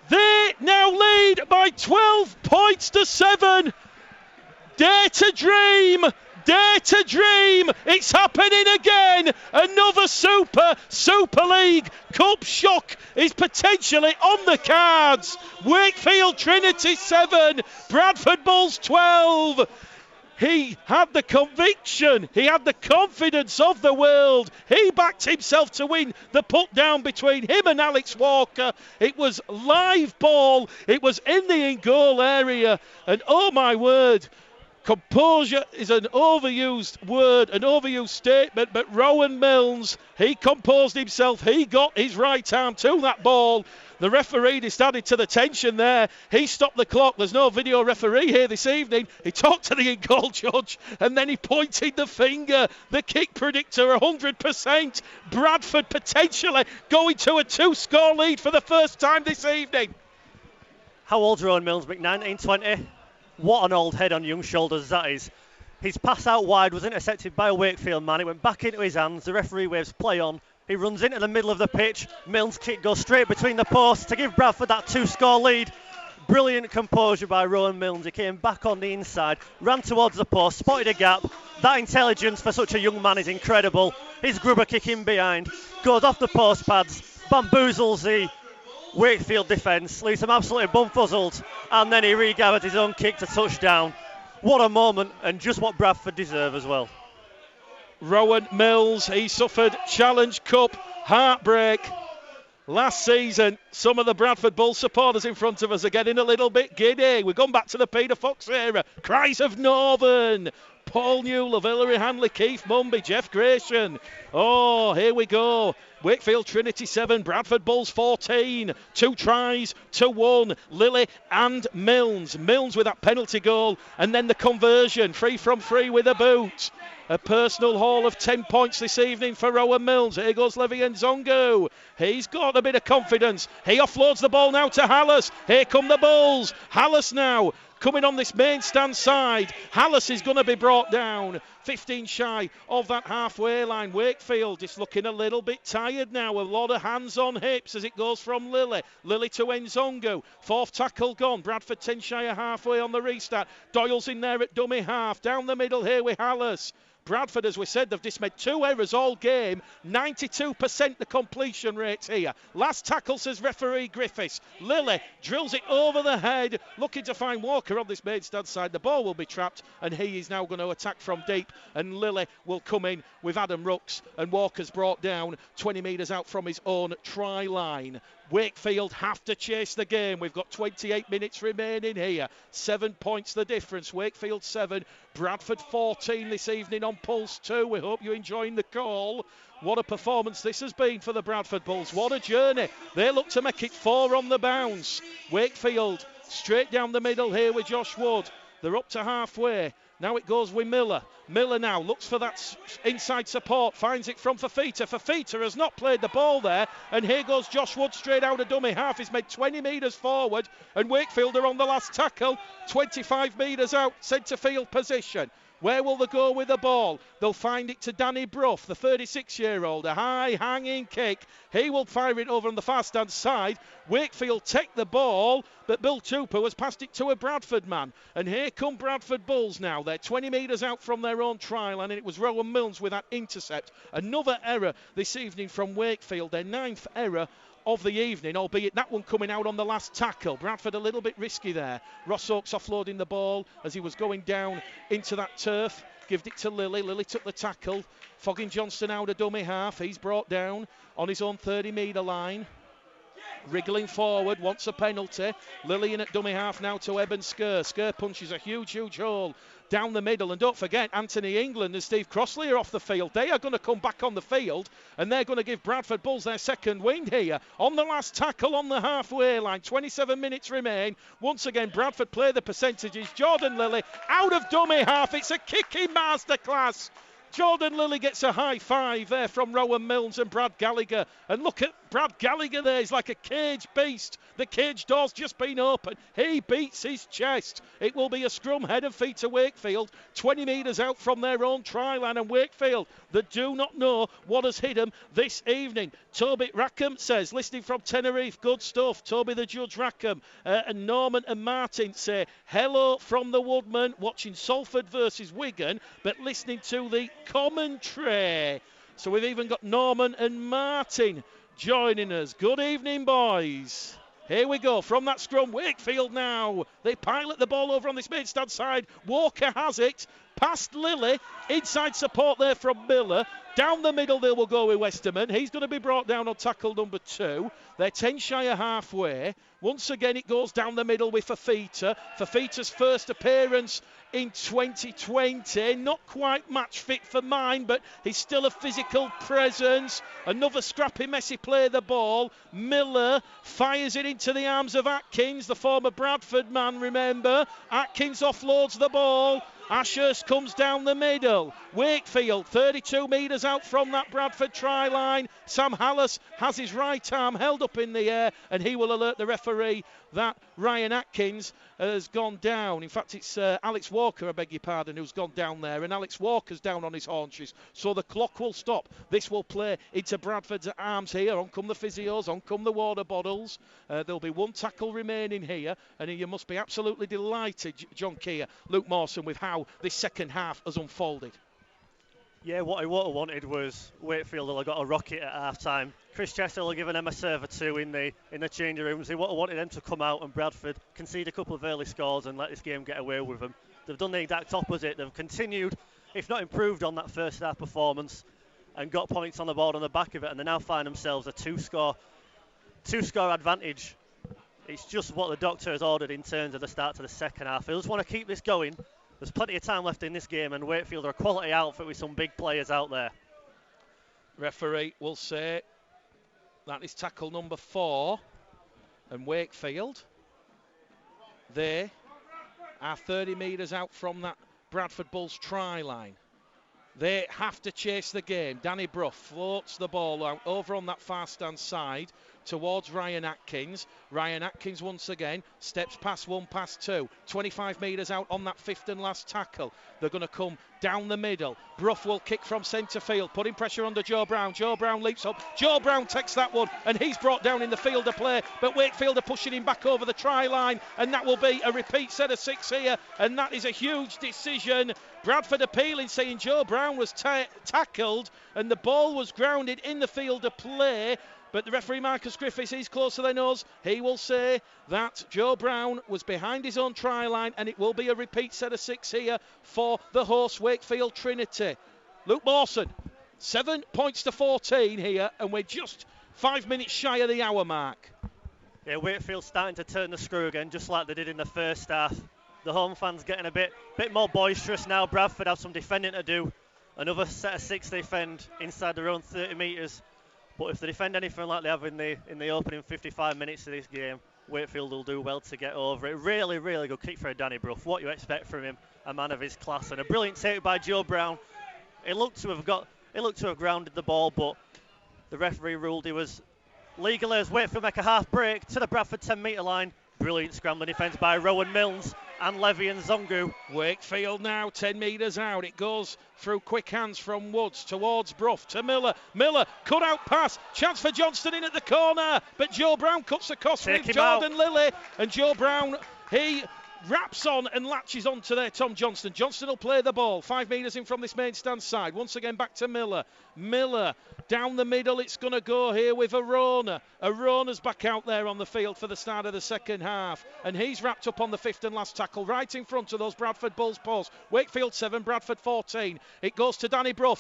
They now lead by 12 points to 7. Dare to dream. Dare to dream. It's happening again. Another Super League Cup shock is potentially on the cards. Wakefield Trinity 7, Bradford Bulls 12. He had the conviction, he had the confidence of the world. He backed himself to win the put down between him and Alex Walker. It was live ball, it was in the in-goal area, and oh my word, composure is an overused word, an overused statement, but Rowan Milnes, he composed himself. He got his right arm to that ball. The referee just added to the tension there. He stopped the clock. There's no video referee here this evening. He talked to the in-goal judge and then he pointed the finger. The kick predictor 100%. Bradford potentially going to a 2-score lead for the first time this evening. How old's Rowan Milnes, Mick? 19, 20? What an old head on young shoulders that is. His pass out wide was intercepted by a Wakefield man. It went back into his hands. The referee waves play on. He runs into the middle of the pitch. Milnes' kick goes straight between the posts to give Bradford that 2-score lead. Brilliant composure by Rowan Milnes. He came back on the inside, ran towards the post, spotted a gap. That intelligence for such a young man is incredible. His grubber kick in behind, goes off the post pads, bamboozles the Wakefield defence, leaves them absolutely bumfuzzled, and then he regathered his own kick to touchdown. What a moment, and just what Bradford deserve as well. Rowan Milnes, he suffered Challenge Cup heartbreak last season. Some of the Bradford Bulls supporters in front of us are getting a little bit giddy. We've gone back to the Peter Fox era. Cries of Northern. Paul Newlove, Hilary Hanley, Keith Mumby, Jeff Gratian. Oh, here we go. Wakefield Trinity 7, Bradford Bulls 14. 2 tries to 1. Lilly and Milnes. Milnes with that penalty goal, and then the conversion. 3 from 3 with a boot. A personal haul of 10 points this evening for Rowan Milnes. Here goes Levy Nzongo. He's got a bit of confidence. He offloads the ball now to Hallis. Here come the Bulls. Hallis now coming on this main stand side. Hallis is going to be brought down. 15 shy of that halfway line. Wakefield just looking a little bit tired now. A lot of hands on hips as it goes from Lilly. Lilly to Nzongo. 4th tackle gone. Bradford 10 shy of halfway on the restart. Doyle's in there at dummy half. Down the middle here with Hallis. Bradford, as we said, they've just made 2 errors all game. 92% the completion rate here. Last tackle, says referee Griffiths. Lilly drills it over the head, looking to find Walker on this main stand side. The ball will be trapped, and he is now going to attack from deep. And Lilly will come in with Adam Rooks, and Walker's brought down 20 metres out from his own try line. Wakefield have to chase the game. We've got 28 minutes remaining here. 7 points the difference. Wakefield 7, Bradford 14 this evening on Pulse 2. We hope you're enjoying the call. What a performance this has been for the Bradford Bulls. What a journey. They look to make it 4 on the bounce. Wakefield straight down the middle here with Josh Wood. They're up to halfway. Now it goes with Miller. Miller now looks for that inside support, finds it from Fafita. Fafita has not played the ball there, and here goes Josh Wood straight out of dummy half. He's made 20 metres forward, and Wakefield are on the last tackle, 25 metres out, centre field position. Where will they go with the ball? They'll find it to Danny Brough, the 36-year-old. A high hanging kick. He will fire it over on the far stand side. Wakefield take the ball, but Bill Tupper has passed it to a Bradford man. And here come Bradford Bulls now. They're 20 metres out from their own try line, and it was Rowan Milnes with that intercept. Another error this evening from Wakefield, their 9th error of the evening, albeit that one coming out on the last tackle. Bradford a little bit risky there. Ross Oakes offloading the ball as he was going down into that turf. Gived it to Lilly. Lilly took the tackle. Foggin Johnston out of dummy half. He's brought down on his own 30-metre line. Wriggling forward, wants a penalty. Lilly in at dummy half now to Eben Skerr. Skerr punches a huge hole down the middle. And don't forget, Anthony England and Steve Crossley are off the field. They are going to come back on the field, and they're going to give Bradford Bulls their second wind here. On the last tackle on the halfway line, 27 minutes remain. Once again, Bradford play the percentages. Jordan Lilly out of dummy half. It's a kicking masterclass. Jordan Lilly gets a high five there from Rowan Milnes and Brad Gallagher. And look at Brad Gallagher there. He's like a cage beast. The cage door's just been opened. He beats his chest. It will be a scrum head and feet to Wakefield. 20 metres out from their own try line. And Wakefield, that do not know what has hit them this evening. Toby Rackham says, listening from Tenerife, good stuff. Toby the Judge Rackham. And Norman and Martin say, hello from the Woodman, watching Salford versus Wigan, but listening to the commentary. So we've even got Norman and Martin joining us. Good evening, boys. Here we go from that scrum. Wakefield now. They pilot the ball over on this main stand side. Walker has it. Past Lilly. Inside support there from Miller. Down the middle they will go with Westerman. He's going to be brought down on tackle number 2. They're 10 shy of halfway. Once again it goes down the middle with Fafita. Fafita's first appearance in 2020. Not quite match fit for mine, but he's still a physical presence. Another scrappy, messy play the ball. Miller fires it into the arms of Atkins, the former Bradford man, remember. Atkins offloads the ball. Ashurst comes down the middle. Wakefield 32 metres out from that Bradford try line. Sam Hallis has his right arm held up in the air, and he will alert the referee that Ryan Atkins has gone down. In fact, it's Alex Walker, I beg your pardon, who's gone down there, and Alex Walker's down on his haunches. So the clock will stop. This will play into Bradford's arms here. On come the physios, on come the water bottles. There'll be one tackle remaining here, and you must be absolutely delighted, John Keir, Luke Mawson, with how this second half has unfolded. Yeah, what I would have wanted was Wakefield will have got a rocket at half time. Chris Chester will have given them a serve or two in the changing rooms. He would have wanted them to come out and Bradford concede a couple of early scores and let this game get away with them. They've done the exact opposite. They've continued, if not improved, on that first half performance and got points on the board on the back of it, and they now find themselves a two-score advantage. It's just what the doctor has ordered in terms of the start to the second half. They just want to keep this going. There's plenty of time left in this game, and Wakefield are a quality outfit with some big players out there. Referee will say that is tackle number 4, and Wakefield, they are 30 metres out from that Bradford Bulls try line. They have to chase the game. Danny Brough floats the ball out over on that far stand side towards Ryan Atkins. Ryan Atkins once again steps past 1, past 2. 25 metres out on that fifth and last tackle. They're going to come down the middle. Brough will kick from centre field, putting pressure under Joe Brown. Joe Brown leaps up. Joe Brown takes that one, and he's brought down in the field of play. But Wakefield are pushing him back over the try line, and that will be a repeat set of 6 here, and that is a huge decision. Bradford appealing, saying Joe Brown was tackled, and the ball was grounded in the field of play. But the referee, Marcus Griffiths, is closer than us. He will say that Joe Brown was behind his own try line, and it will be a repeat set of 6 here for the host Wakefield Trinity. Luke Mawson, 7 points to 14 here, and we're just 5 minutes shy of the hour mark. Yeah, Wakefield's starting to turn the screw again, just like they did in the first half. The home fans getting a bit more boisterous now. Bradford have some defending to do. Another set of 6 they defend inside their own 30 metres. But if they defend anything like they have in the opening 55 minutes of this game, Wakefield will do well to get over it. Really, really good kick for Danny Brough. What you expect from him, a man of his class, and a brilliant take by Joe Brown. It looked to have grounded the ball, but the referee ruled he was legal as Wakefield make a half break to the Bradford 10-metre line. Brilliant scrambling defence by Rowan Milnes and Levy and Zongu. Wakefield now 10 metres out. It goes through quick hands from Woods towards Brough to Miller. Miller, cut out pass. Chance for Johnston in at the corner. But Joe Brown cuts across with Jordan Lilly. And Joe Brown, he wraps on and latches onto there Tom Johnston. Johnston will play the ball 5 metres in from this main stand side. Once again back to Miller. Miller down the middle. It's going to go here with Arona. Arona's back out there on the field for the start of the second half, and he's wrapped up on the fifth and last tackle right in front of those Bradford Bulls posts. Wakefield 7, Bradford 14. It goes to Danny Brough.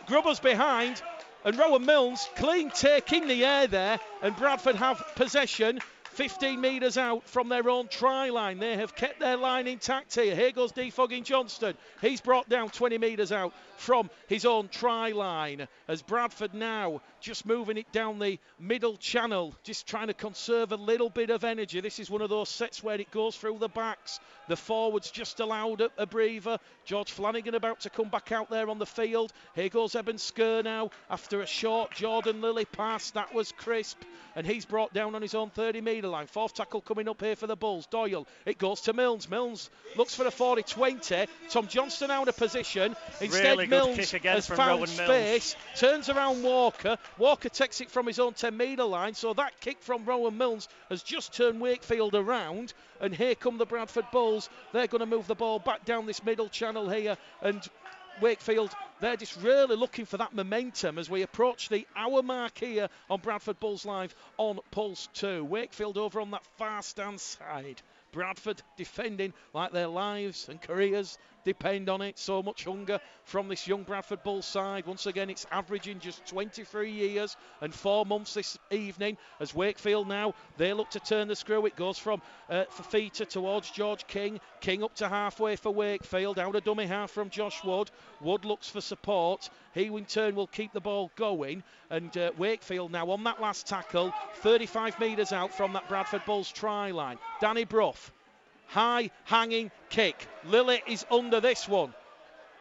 Grubber's behind, and Rowan Milnes clean take in the air there, and Bradford have possession 15 metres out from their own try line. They have kept their line intact here. Here goes defogging Johnston. He's brought down 20 metres out from his own try line, as Bradford now just moving it down the middle channel, just trying to conserve a little bit of energy. This is one of those sets where it goes through the backs. The forwards just allowed a breather. George Flanagan about to come back out there on the field. Here goes Eben Skur now after a short Jordan Lilly pass. That was crisp, and he's brought down on his own 30 metre line. Fourth tackle coming up here for the Bulls. Doyle, it goes to Milnes. Milnes looks for a 40-20. Tom Johnston out of position. Instead, really Milnes has found space, turns around Walker. Walker takes it from his own 10 metre line, so that kick from Rowan Milnes has just turned Wakefield around, and here come the Bradford Bulls. They're going to move the ball back down this middle channel here, and Wakefield, they're just really looking for that momentum as we approach the hour mark here on Bradford Bulls Live on Pulse 2. Wakefield over on that far stand side. Bradford defending like their lives and careers depend on it. So much hunger from this young Bradford Bulls side. Once again, it's averaging just 23 years and 4 months this evening, as Wakefield now, they look to turn the screw. It goes from Fafita towards George King. King up to halfway for Wakefield. Out a dummy half from Josh Wood. Wood looks for support. He in turn will keep the ball going, and Wakefield now on that last tackle 35 metres out from that Bradford Bulls try line. Danny Brough high hanging kick. Lilly is under this one.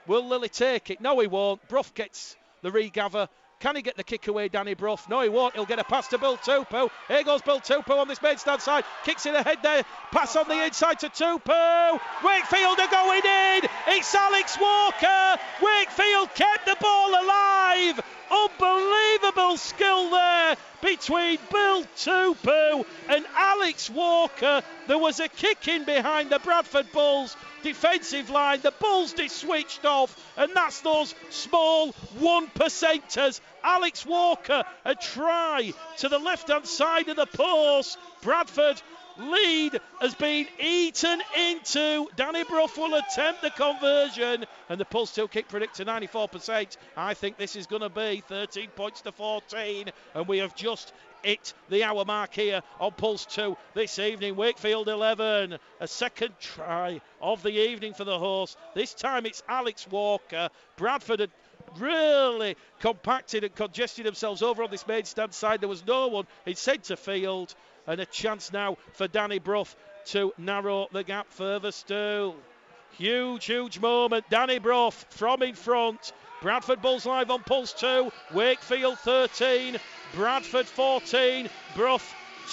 Will Lilly take it? No, he won't. Brough gets the regather. Can he get the kick away, Danny Brough? No, he won't. He'll get a pass to Bill Tupou. Here goes Bill Tupou on this main stand side. Kicks it ahead there. Pass on the inside to Tupou. Wakefield are going in. It's Alex Walker. Wakefield kept the ball alive. Unbelievable skill there between Bill Tupou and Alex Walker. There was a kick in behind the Bradford Bulls defensive line. The Bulls switched off, and that's those small 1%ers. Alex Walker, a try to the left-hand side of the post. Bradford lead has been eaten into. Danny Brough will attempt the conversion, and the Pulse 2 kick predictor 94%. I think this is going to be 13 points to 14, and we have just hit the hour mark here on Pulse 2 this evening. Wakefield 11, a second try of the evening for the hosts. This time it's Alex Walker. Bradford had really compacted and congested themselves over on this main stand side. There was no one in centre field, and a chance now for Danny Brough to narrow the gap further still. Huge moment. Danny Brough from in front. Bradford Bulls live on Pulse 2. Wakefield 13, Bradford 14. Brough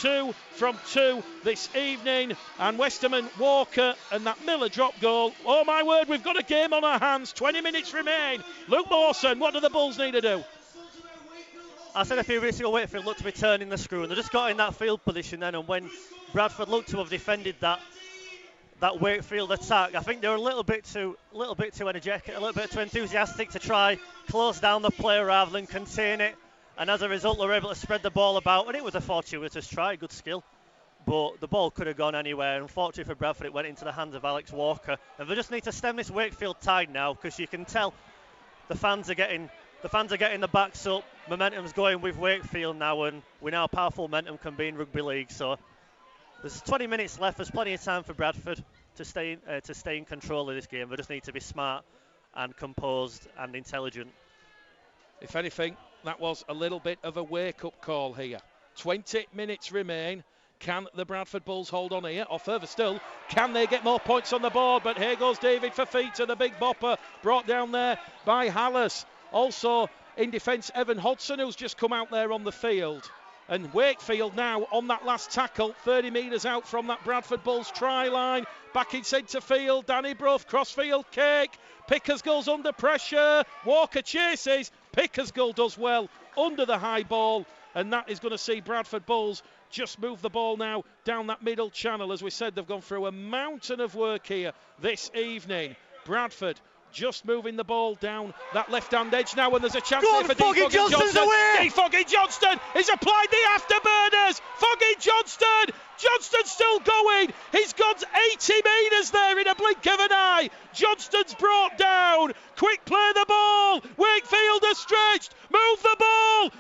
2 from 2 this evening. And Westerman, Walker, and that Miller drop goal. Oh my word, we've got a game on our hands. 20 minutes remain. Luke Mawson, what do the Bulls need to do? I said a few minutes ago, Wakefield looked to be turning the screw, and they just got in that field position then, and when Bradford looked to have defended that Wakefield attack, I think they were a little bit too energetic, a little bit too enthusiastic to try close down the play rather than contain it, and as a result they were able to spread the ball about, and it was a fortuitous try, good skill, but the ball could have gone anywhere. Unfortunately for Bradford, it went into the hands of Alex Walker, and they just need to stem this Wakefield tide now, because you can tell the fans are getting the backs up. Momentum's going with Wakefield now, and we know how powerful momentum can be in rugby league. So there's 20 minutes left. There's plenty of time for Bradford to stay in control of this game. They just need to be smart and composed and intelligent. If anything, that was a little bit of a wake-up call here. 20 minutes remain. Can the Bradford Bulls hold on here? Or further still, can they get more points on the board? But here goes David Fafita, the big bopper, brought down there by Hallis. Also in defence, Evan Hodson, who's just come out there on the field. And Wakefield now on that last tackle, 30 metres out from that Bradford Bulls try line. Back in centre field, Danny Brough, crossfield kick. Pickersgill under pressure. Walker chases. Pickersgill does well under the high ball. And that is going to see Bradford Bulls just move the ball now down that middle channel. As we said, they've gone through a mountain of work here this evening. Bradford just moving the ball down that left-hand edge now, and there's a chance here for Foggy Johnston. Foggy Johnston has applied the afterburners. Foggy Johnston. Johnston's still going. He's got 80 metres there in a blink of an eye. Johnston's brought down. Quick play the ball. Wakefield has stretched. Move the ball.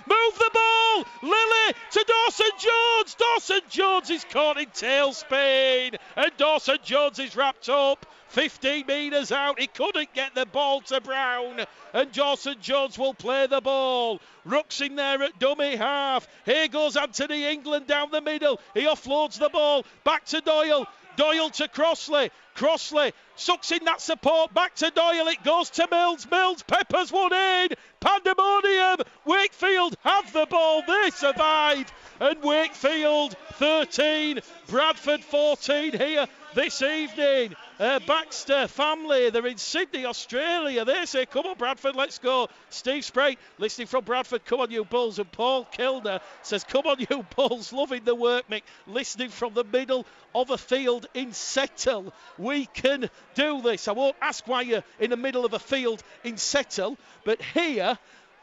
Lilly to Dawson Jones. Dawson Jones is caught in tailspin, and Dawson Jones is wrapped up. 15 metres out, he couldn't get the ball to Brown, and Dawson Jones will play the ball. Rucks in there at dummy half. Here goes Anthony England down the middle. He offloads the ball back to Doyle. Doyle to Crossley. Crossley sucks in that support. Back to Doyle. It goes to Mills. Mills peppers one in. Pandemonium. Wakefield have the ball. They survive. And Wakefield 13, Bradford 14 here this evening. Baxter family, they're in Sydney, Australia. They say, come on Bradford, let's go. Steve Sprague listening from Bradford, come on you Bulls. And Paul Kilner says, come on you Bulls, loving the work, Mick, listening from the middle of a field in Settle. We can do this. I won't ask why you're in the middle of a field in Settle, but here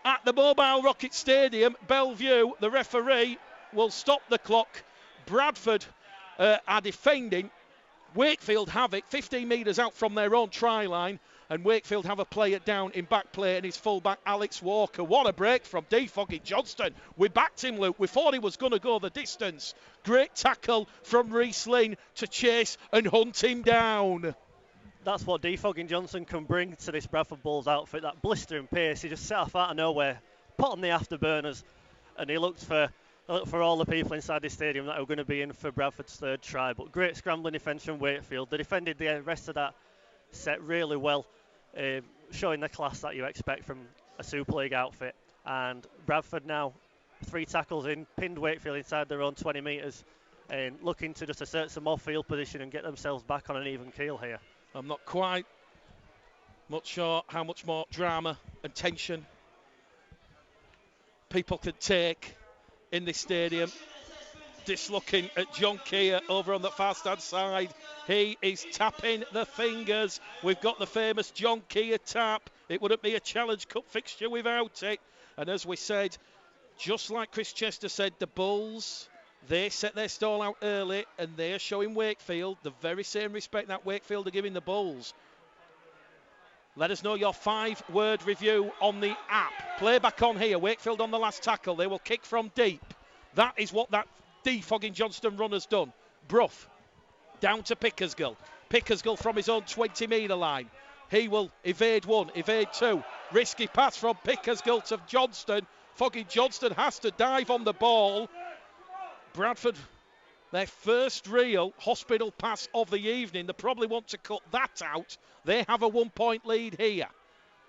at the Mobile Rocket Stadium, Bellevue, the referee will stop the clock. Bradford are defending. Wakefield have it 15 metres out from their own try line, and Wakefield have a player down in back play, and his fullback Alex Walker. What a break from D. Foggy Johnston. We backed him, Luke. We thought he was going to go the distance. Great tackle from Reece Lynn to chase and hunt him down. That's what D. Foggy Johnson can bring to this Bradford Bulls outfit, that blistering pace. He just set off out of nowhere, put on the afterburners, and he looked for for all the people inside the stadium that are going to be in for Bradford's third try. But great scrambling defence from Wakefield. They defended the rest of that set really well, showing the class that you expect from a Super League outfit. And Bradford now 3 tackles in, pinned Wakefield inside their own 20 metres, and looking to just assert some more field position and get themselves back on an even keel here. I'm not quite much sure how much more drama and tension people could take in this stadium. Just looking at John Keir over on the fast-hand side. He is tapping the fingers. We've got the famous John Keir tap. It wouldn't be a Challenge Cup fixture without it. And as we said, just like Chris Chester said, the Bulls, they set their stall out early and they are showing Wakefield the very same respect that Wakefield are giving the Bulls. Let us know your 5-word review on the app. Play back on here. Wakefield on the last tackle. They will kick from deep. That is what that defogging Johnston run has done. Brough down to Pickersgill. Pickersgill from his own 20-metre line. He will evade 1, evade 2. Risky pass from Pickersgill to Johnston. Fogging Johnston has to dive on the ball. Bradford, their first real hospital pass of the evening. They probably want to cut that out. They have a 1-point lead here.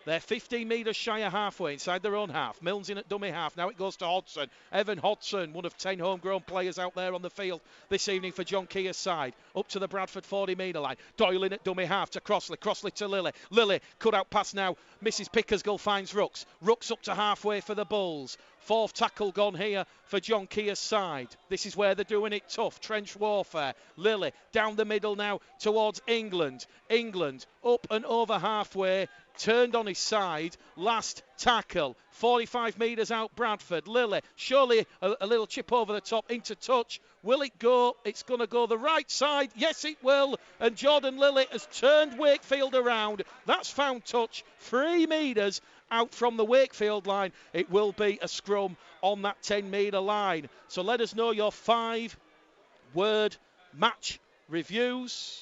They're 15 metres shy of halfway inside their own half. Milnes in at dummy half. Now it goes to Hodgson. Evan Hodgson, one of 10 homegrown players out there on the field this evening for John Keir's side. Up to the Bradford 40-metre line. Doyle in at dummy half to Crossley. Crossley to Lilly. Lilly cut out pass now. Mrs. Pickersgill finds Rooks. Rooks up to halfway for the Bulls. 4th tackle gone here for John Keir's side. This is where they're doing it tough. Trench warfare. Lilly down the middle now towards England. England up and over halfway. Turned on his side. Last tackle. 45 metres out Bradford. Lilly. Surely a little chip over the top into touch. Will it go? It's going to go the right side. Yes, it will. And Jordan Lilly has turned Wakefield around. That's found touch. 3 metres out from the Wakefield line. It will be a scrum on that 10-metre line. So let us know your 5-word match reviews.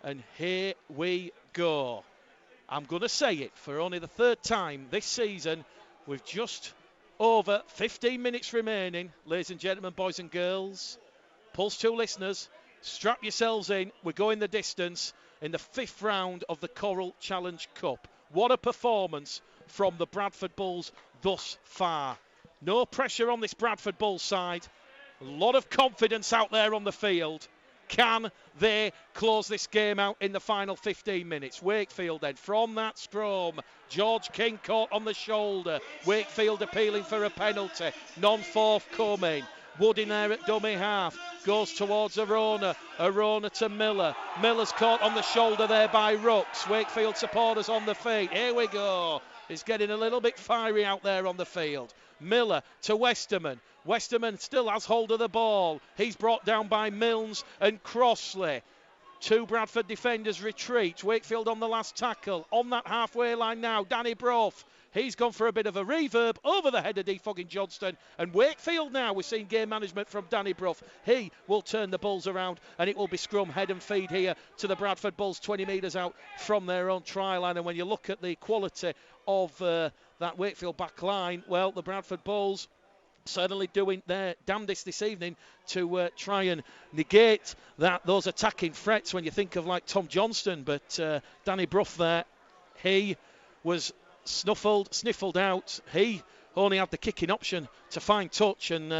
And here we go. I'm going to say it for only the 3rd time this season, with just over 15 minutes remaining. Ladies and gentlemen, boys and girls, Pulse 2 listeners, strap yourselves in. We're going the distance in the 5th round of the Coral Challenge Cup. What a performance from the Bradford Bulls thus far. No pressure on this Bradford Bulls side. A lot of confidence out there on the field. Can they close this game out in the final 15 minutes? Wakefield then from that scrum. George King caught on the shoulder. Wakefield appealing for a penalty. None forthcoming. Wood in there at dummy half. Goes towards Arona. Arona to Miller. Miller's caught on the shoulder there by Rooks. Wakefield supporters on the feet. Here we go. It's getting a little bit fiery out there on the field. Miller to Westerman. Westerman still has hold of the ball. He's brought down by Milnes and Crossley. 2 Bradford defenders retreat. Wakefield on the last tackle. On that halfway line now, Danny Brough. He's gone for a bit of a reverb over the head of defogging Johnston. And Wakefield now, we're seeing game management from Danny Brough. He will turn the Bulls around and it will be scrum, head and feed here to the Bradford Bulls, 20 metres out from their own try line. And when you look at the quality of that Wakefield back line, well, the Bradford Bulls certainly doing their damnedest this evening to try and negate those attacking threats when you think of like Tom Johnston. But Danny Brough there, he was sniffled out. He only had the kicking option to find touch, and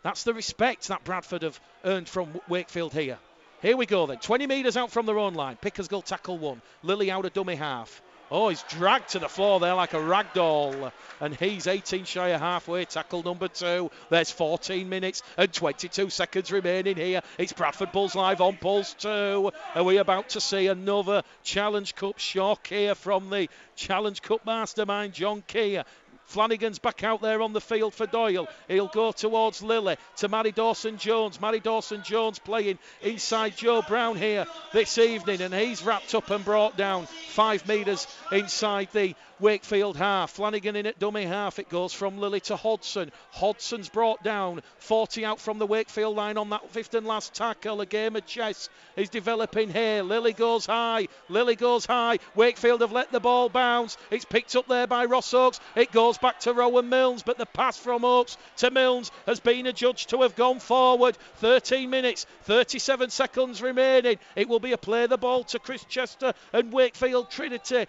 that's the respect that Bradford have earned from Wakefield here. Here we go then, 20 metres out from their own line. Pickersgill tackle 1. Lilly out of dummy half. Oh, he's dragged to the floor there like a rag doll. And he's 18 shy of halfway. Tackle number 2. There's 14 minutes and 22 seconds remaining here. It's Bradford Bulls live on Pulse 2. Are we about to see another Challenge Cup shock here from the Challenge Cup mastermind, John Keir? Flanagan's back out there on the field for Doyle. He'll go towards Lilly to Mary Dawson-Jones. Mary Dawson-Jones playing inside Joe Brown here this evening, and he's wrapped up and brought down 5 metres inside the Wakefield half. Flanagan in at dummy half. It goes from Lilly to Hodgson. Hodgson's brought down. 40 out from the Wakefield line on that 5th and last tackle. A game of chess is developing here. Lilly goes high. Lilly goes high. Wakefield have let the ball bounce. It's picked up there by Ross Oakes. It goes back to Rowan Milnes, but the pass from Oakes to Milnes has been adjudged to have gone forward. 13 minutes, 37 seconds remaining. It will be a play the ball to Chris Chester and Wakefield Trinity.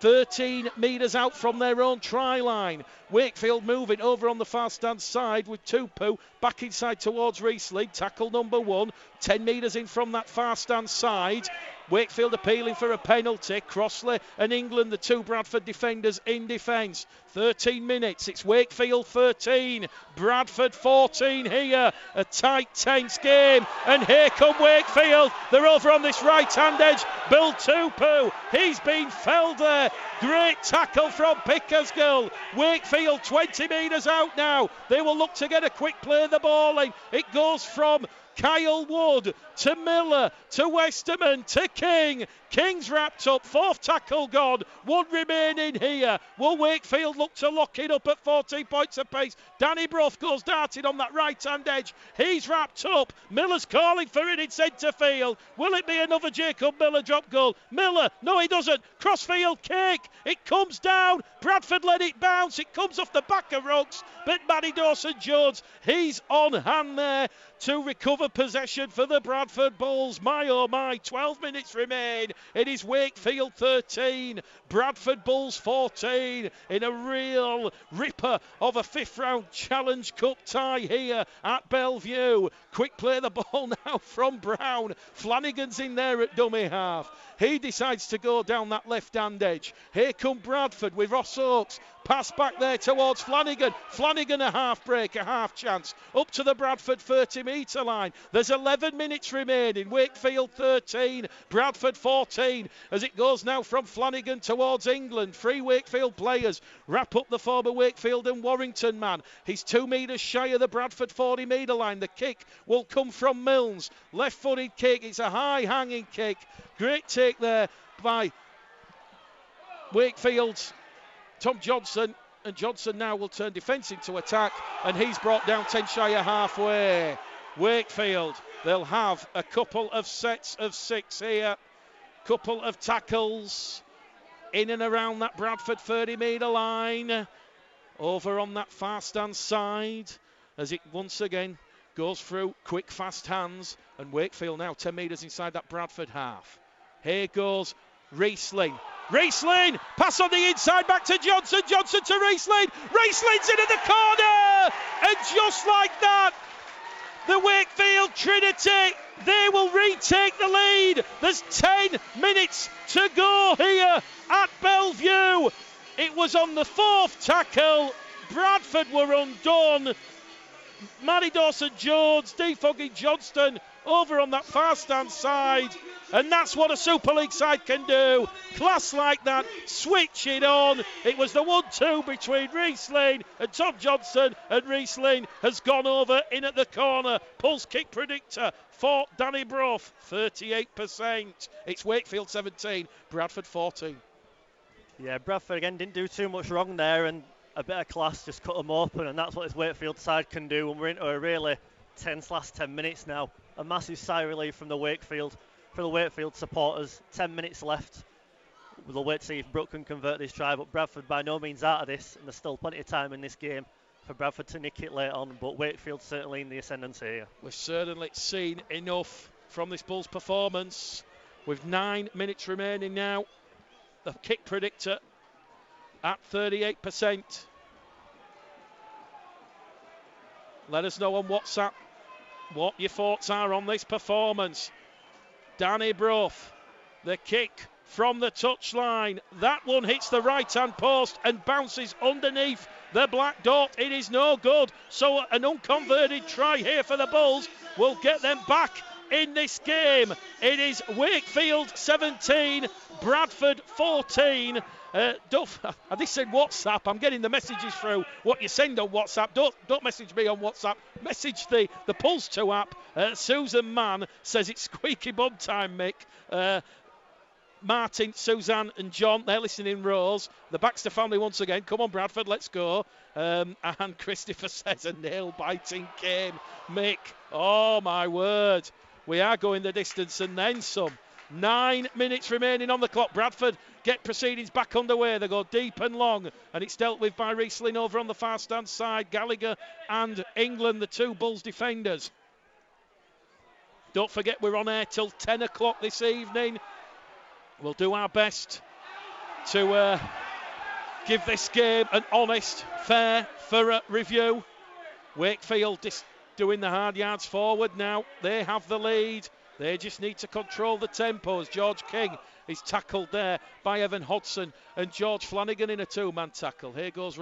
13 metres out from their own try line. Wakefield moving over on the far stand side with Tupu back inside towards Riesling. Tackle number 1, 10 metres in from that far stand side. Wakefield appealing for a penalty. Crossley and England, the two Bradford defenders in defence. 13 minutes, it's Wakefield 13, Bradford 14 here. A tight, tense game, and here come Wakefield. They're over on this right-hand edge. Bill Tupu, he's been felled there. Great tackle from Pickersgill. Wakefield 20 metres out now. They will look to get a quick play the ball in. It goes from Kyle Wood to Miller to Westerman to King. King's wrapped up, 4th tackle gone, 1 remaining here. Will Wakefield look to lock it up at 14 points apiece? Danny Brough goes darting on that right hand edge. He's wrapped up. Miller's calling for it in centre field. Will it be another Jacob Miller drop goal? Miller, no he doesn't. Crossfield kick. It comes down. Bradford let it bounce. It comes off the back of Rooks, but Matty Dawson-Jones, he's on hand there to recover possession for the Bradford Bulls. My oh my, 12 minutes remain. It is Wakefield 13, Bradford Bulls 14 in a real ripper of a 5th round Challenge Cup tie here at Bellevue. Quick play the ball now from Brown. Flanagan's in there at dummy half. He decides to go down that left hand edge. Here come Bradford with Ross Oakes. Pass back there towards Flanagan. Flanagan a half break, a half chance. Up to the Bradford 30 metre line. There's 11 minutes remaining. Wakefield 13, Bradford 14. As it goes now from Flanagan towards England. 3 Wakefield players wrap up the former Wakefield and Warrington man. He's 2 metres shy of the Bradford 40 metre line. The kick will come from Milnes. Left footed kick. It's a high hanging kick. Great take there by Wakefield's Tom Johnson, and Johnson now will turn defence into attack, and he's brought down 10 shy of halfway. Wakefield, they'll have a couple of sets of 6 here, couple of tackles in and around that Bradford 30 metre line, over on that far stand side, as it once again goes through quick fast hands, and Wakefield now 10 metres inside that Bradford half. Here goes Riesling. Riesling, pass on the inside back to Johnson. Johnson to Riesling. Riesling's into the corner. And just like that, the Wakefield Trinity, they will retake the lead. There's 10 minutes to go here at Bellevue. It was on the 4th tackle. Bradford were undone. Matty Dawson-Jones defogging Johnston over on that far stand side, and that's what a Super League side can do. Class like that, switch it on. It was the 1-2 between Riesling and Tom Johnson, and Riesling has gone over in at the corner. Pulse kick predictor for Danny Brough, 38%. It's Wakefield 17, Bradford 14. Yeah, Bradford again didn't do too much wrong there, and a bit of class just cut them open, and that's what this Wakefield side can do when we're into a really tense last 10 minutes now. A massive sigh of relief from the Wakefield supporters. 10 minutes left. We'll wait to see if Brook can convert this try, but Bradford by no means out of this, and there's still plenty of time in this game for Bradford to nick it late on, but Wakefield certainly in the ascendancy here. We've certainly seen enough from this Bulls performance. With 9 minutes remaining now, the kick predictor at 38%. Let us know on WhatsApp what your thoughts are on this performance. Danny Brough, the kick from the touchline. That one hits the right-hand post and bounces underneath the black dot. It is no good. So an unconverted try here for the Bulls will get them back in this game. It is Wakefield 17, Bradford 14. Duff, I just said WhatsApp. I'm getting the messages through. What you send on WhatsApp, don't message me on WhatsApp. Message the Pulse 2 app. Susan Mann says it's squeaky bum time, Mick. Martin, Suzanne and John, they're listening in rows. The Baxter family once again. Come on, Bradford, let's go. And Christopher says a nail-biting game. Mick, oh my word. We are going the distance and then some. 9 minutes remaining on the clock. Bradford get proceedings back underway. They go deep and long, and it's dealt with by Riesling over on the far stand side. Gallagher and England, the two Bulls defenders. Don't forget, we're on air till 10 o'clock this evening. We'll do our best to give this game an honest, fair, thorough review. Wakefield doing the hard yards forward now. They have the lead. They just need to control the tempos. George King is tackled there by Evan Hodson and George Flanagan in a two-man tackle. Here goes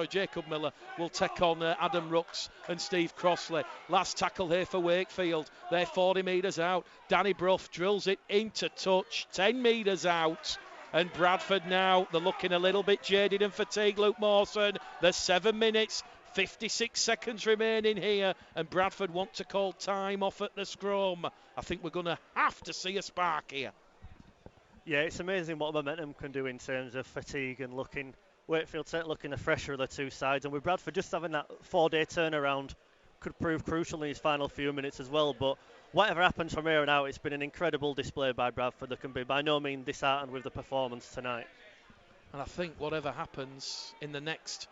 Jacob Miller will take on Adam Rooks and Steve Crossley. Last tackle here for Wakefield. They're 40 metres out. Danny Brough drills it into touch, 10 metres out. And Bradford now, they're looking a little bit jaded and fatigued. Luke Mawson, there's 7 minutes. 56 seconds remaining here, and Bradford want to call time off at the scrum. I think we're going to have to see a spark here. Yeah, it's amazing what momentum can do in terms of fatigue and looking. Wakefield certainly looking the fresher of the two sides, and with Bradford just having that 4-day turnaround could prove crucial in his final few minutes as well. But whatever happens from here on out, it's been an incredible display by Bradford. They can be by no means disheartened with the performance tonight. And I think whatever happens in the next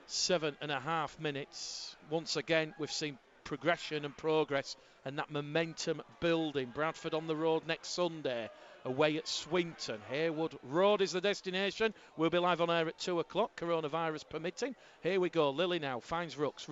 7.5 minutes, once again we've seen progression and progress and that momentum building. Bradford on the road next Sunday away at Swinton. Haywood Road is the destination. We'll be live on air at 2 o'clock, coronavirus permitting. Here we go. Lilly now finds Rooks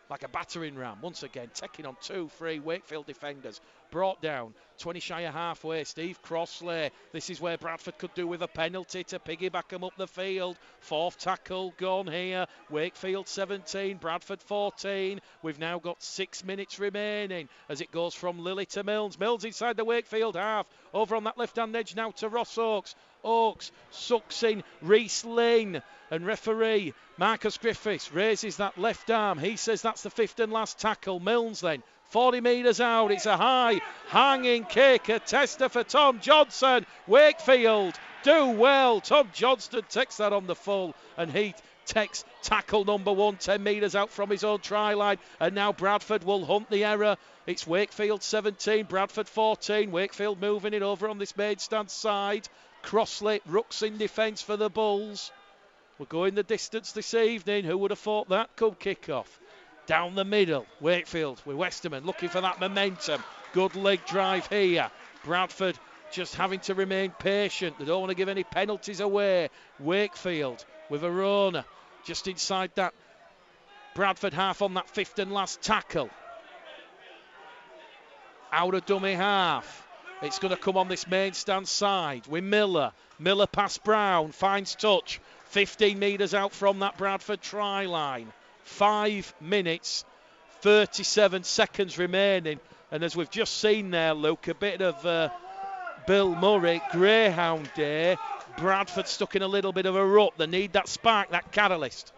like a battering ram once again, taking on 2-3 Wakefield defenders. Brought down 20 shy of halfway. Steve Crossley. This is where Bradford could do with a penalty to piggyback them up the field. Fourth tackle gone here. Wakefield 17, Bradford 14. We've now got 6 minutes remaining as it goes from Lilly to Milnes. Milnes inside the Wakefield half. Over on that left-hand edge now to Ross Oakes. Oakes sucks in Reese Lane, and referee Marcus Griffiths raises that left arm. He says that's the fifth and last tackle. Milnes then 40 metres out. It's a high hanging kick, a tester for Tom Johnson. Wakefield do well. Tom Johnston takes that on the full, and he takes tackle number 1 10 metres out from his own try line, and now Bradford will hunt the error. It's Wakefield 17, Bradford 14. Wakefield moving it over on this main stand side. Crossley, Rooks in defence for the Bulls. We're going the distance this evening. Who would have thought that could kick off? Down the middle, Wakefield with Westerman looking for that momentum. Good leg drive here. Bradford just having to remain patient. They don't want to give any penalties away. Wakefield with Arona just inside that Bradford half on that fifth and last tackle. Out of dummy half. It's going to come on this main stand side with Miller. Miller past Brown, finds touch. 15 metres out from that Bradford try line. 5 minutes, 37 seconds remaining. And as we've just seen there, Luke, a bit of Bill Murray, Greyhound Day. Bradford stuck in a little bit of a rut. They need that spark, that catalyst.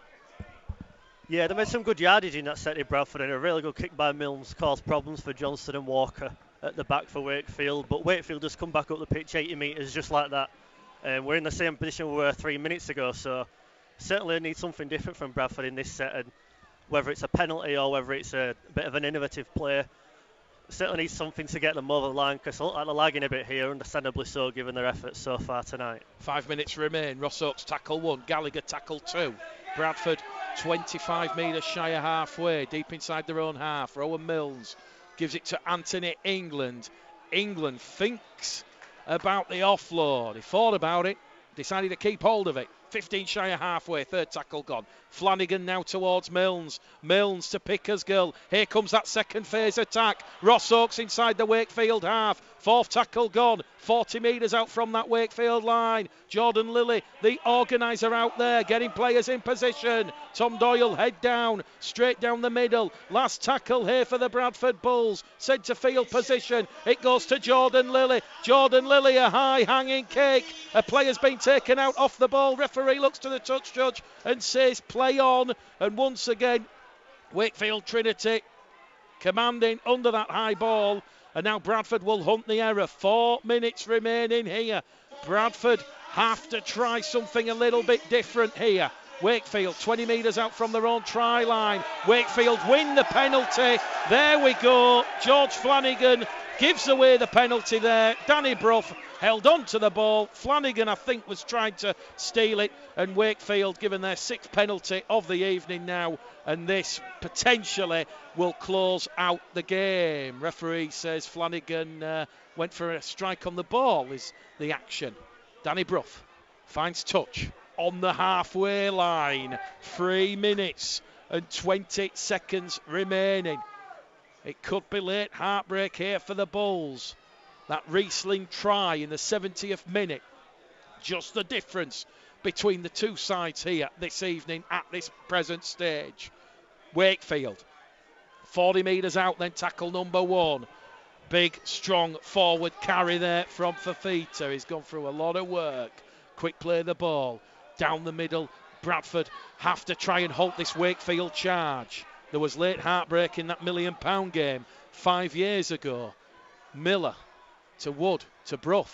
Yeah, they made some good yardage in that set in Bradford, and a really good kick by Milnes caused problems for Johnston and Walker at the back for Wakefield. But Wakefield just come back up the pitch 80 metres just like that. We're in the same position we were 3 minutes ago, so certainly need something different from Bradford in this set, and whether it's a penalty or whether it's a bit of an innovative play, certainly needs something to get them over the line, because they look like they're lagging a bit here, understandably so given their efforts so far tonight. 5 minutes remain. Ross Oakes tackle 1, Gallagher tackle 2. Bradford 25 metres shy of halfway, deep inside their own half. Rowan Milnes gives it to Anthony England. England thinks about the offload. He thought about it, decided to keep hold of it. 15 shy of halfway, third tackle gone. Flanagan now towards Milnes. Milnes to Pickersgill. Here comes that second phase attack. Ross Oakes inside the Wakefield half. Fourth tackle gone. 40 metres out from that Wakefield line. Jordan Lilly, the organiser out there, getting players in position. Tom Doyle, head down, straight down the middle. Last tackle here for the Bradford Bulls. Centre field position. It goes to Jordan Lilly. Jordan Lilly, a high hanging kick. A player's been taken out off the ball. Referee looks to the touch judge and says play on. And once again, Wakefield Trinity commanding under that high ball. And now Bradford will hunt the error. 4 minutes remaining here. Bradford have to try something a little bit different here. Wakefield 20 metres out from their own try line. Wakefield win the penalty. There we go. George Flanagan gives away the penalty there. Danny Brough held on to the ball. Flanagan, I think, was trying to steal it, and Wakefield given their 6th penalty of the evening now, and this potentially will close out the game. Referee says Flanagan went for a strike on the ball is the action. Danny Brough finds touch on the halfway line. 3 minutes and 20 seconds remaining. It could be late heartbreak here for the Bulls. That Riesling try in the 70th minute. Just the difference between the two sides here this evening at this present stage. Wakefield, 40 metres out, then tackle number 1. Big, strong forward carry there from Fafita. He's gone through a lot of work. Quick play the ball. Down the middle, Bradford have to try and halt this Wakefield charge. There was late heartbreak in that £1 million game 5 years ago. Miller to Wood, to Brough,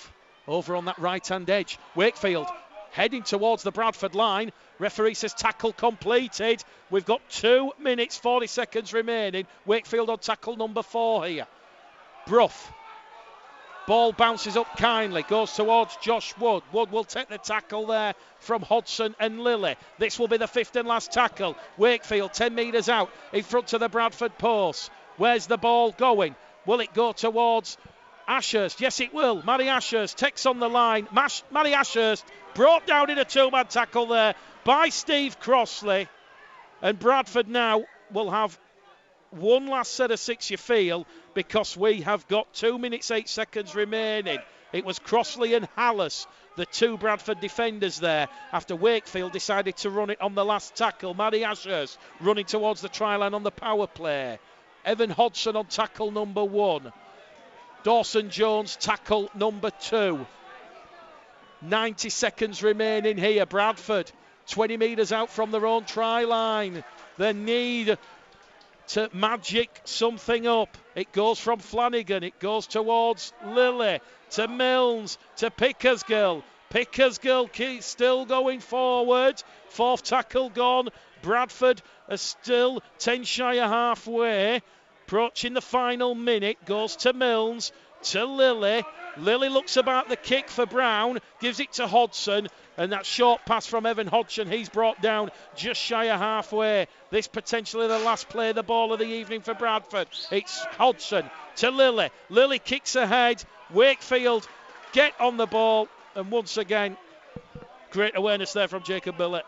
over on that right-hand edge. Wakefield heading towards the Bradford line. Referee says tackle completed. We've got 2 minutes, 40 seconds remaining. Wakefield on tackle number 4 here. Brough. Ball bounces up kindly, goes towards Josh Wood. Wood will take the tackle there from Hodgson and Lilly. This will be the 5th and last tackle. Wakefield 10 metres out in front of the Bradford post. Where's the ball going? Will it go towards Ashurst? Yes, it will. Matty Ashurst takes on the line. Matty Ashurst brought down in a 2-man tackle there by Steve Crossley. And Bradford now will have one last set of 6, you feel, because we have got 2 minutes, 8 seconds remaining. It was Crossley and Hallis, the 2 Bradford defenders there, after Wakefield decided to run it on the last tackle. Matty Ashurst running towards the try line on the power play. Evan Hodgson on tackle number 1. Dawson Jones tackle number 2. 90 seconds remaining here. Bradford 20 metres out from their own try line. They need to magic something up. It goes from Flanagan, it goes towards Lilly, to Milnes, to Pickersgill. Pickersgill still going forward. 4th tackle gone. Bradford are still 10 shy of halfway. Approaching the final minute, goes to Milnes, to Lilly. Lilly looks about the kick for Brown, gives it to Hodgson, and that short pass from Evan Hodgson, he's brought down just shy of halfway. This potentially the last play of the ball of the evening for Bradford. It's Hodgson to Lilly. Lilly kicks ahead. Wakefield get on the ball, and once again, great awareness there from Jacob Miller.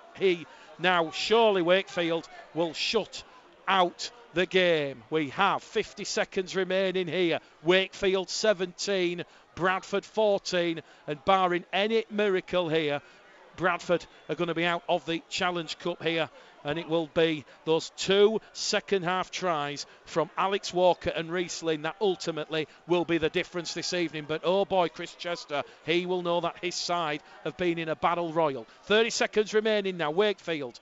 Now surely Wakefield will shut out the game. We have 50 seconds remaining here. Wakefield 17, Bradford 14, and barring any miracle here, Bradford are going to be out of the Challenge Cup here, and it will be those 2 second-half tries from Alex Walker and Riesling that ultimately will be the difference this evening. But oh boy, Chris Chester, he will know that his side have been in a battle royal. 30 seconds remaining now. Wakefield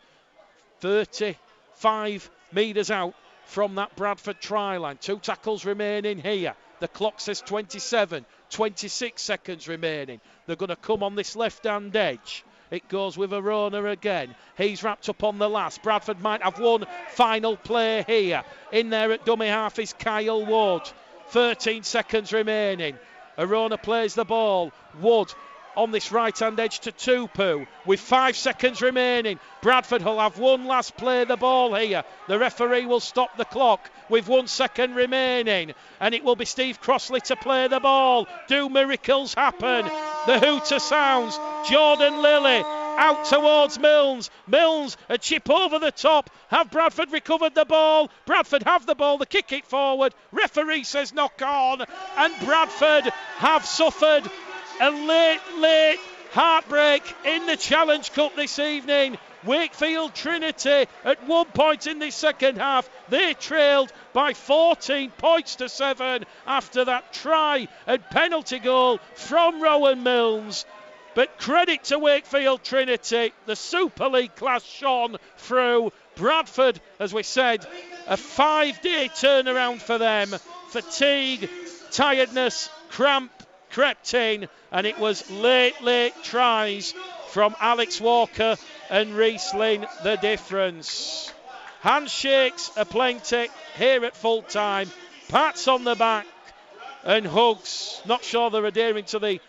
35 metres out from that Bradford try line. 2 tackles remaining here. The clock says 27, 26 seconds remaining. They're going to come on this left-hand edge. It goes with Arona again. He's wrapped up on the last. Bradford might have one final play here. In there at dummy half is Kyle Wood. 13 seconds remaining. Arona plays the ball. Wood on this right-hand edge to Tupu with 5 seconds remaining. Bradford will have one last play the ball here. The referee will stop the clock with 1 second remaining, and it will be Steve Crossley to play the ball. Do miracles happen? The hooter sounds. Jordan Lilly out towards Milnes. Milnes, a chip over the top. Have Bradford recovered the ball? Bradford have the ball. They kick it forward. Referee says knock on, and Bradford have suffered a late heartbreak in the Challenge Cup this evening. Wakefield Trinity at one point in this second half, they trailed by 14 points to 7 after that try and penalty goal from Rowan Milnes. But credit to Wakefield Trinity, the Super League class shone through. Bradford, as we said, a 5-day turnaround for them. Fatigue, tiredness, cramp crept in, and it was late tries from Alex Walker and Riesling the difference. Handshakes are plenty here at full time. Pats on the back. and hugs. Not sure they're adhering to the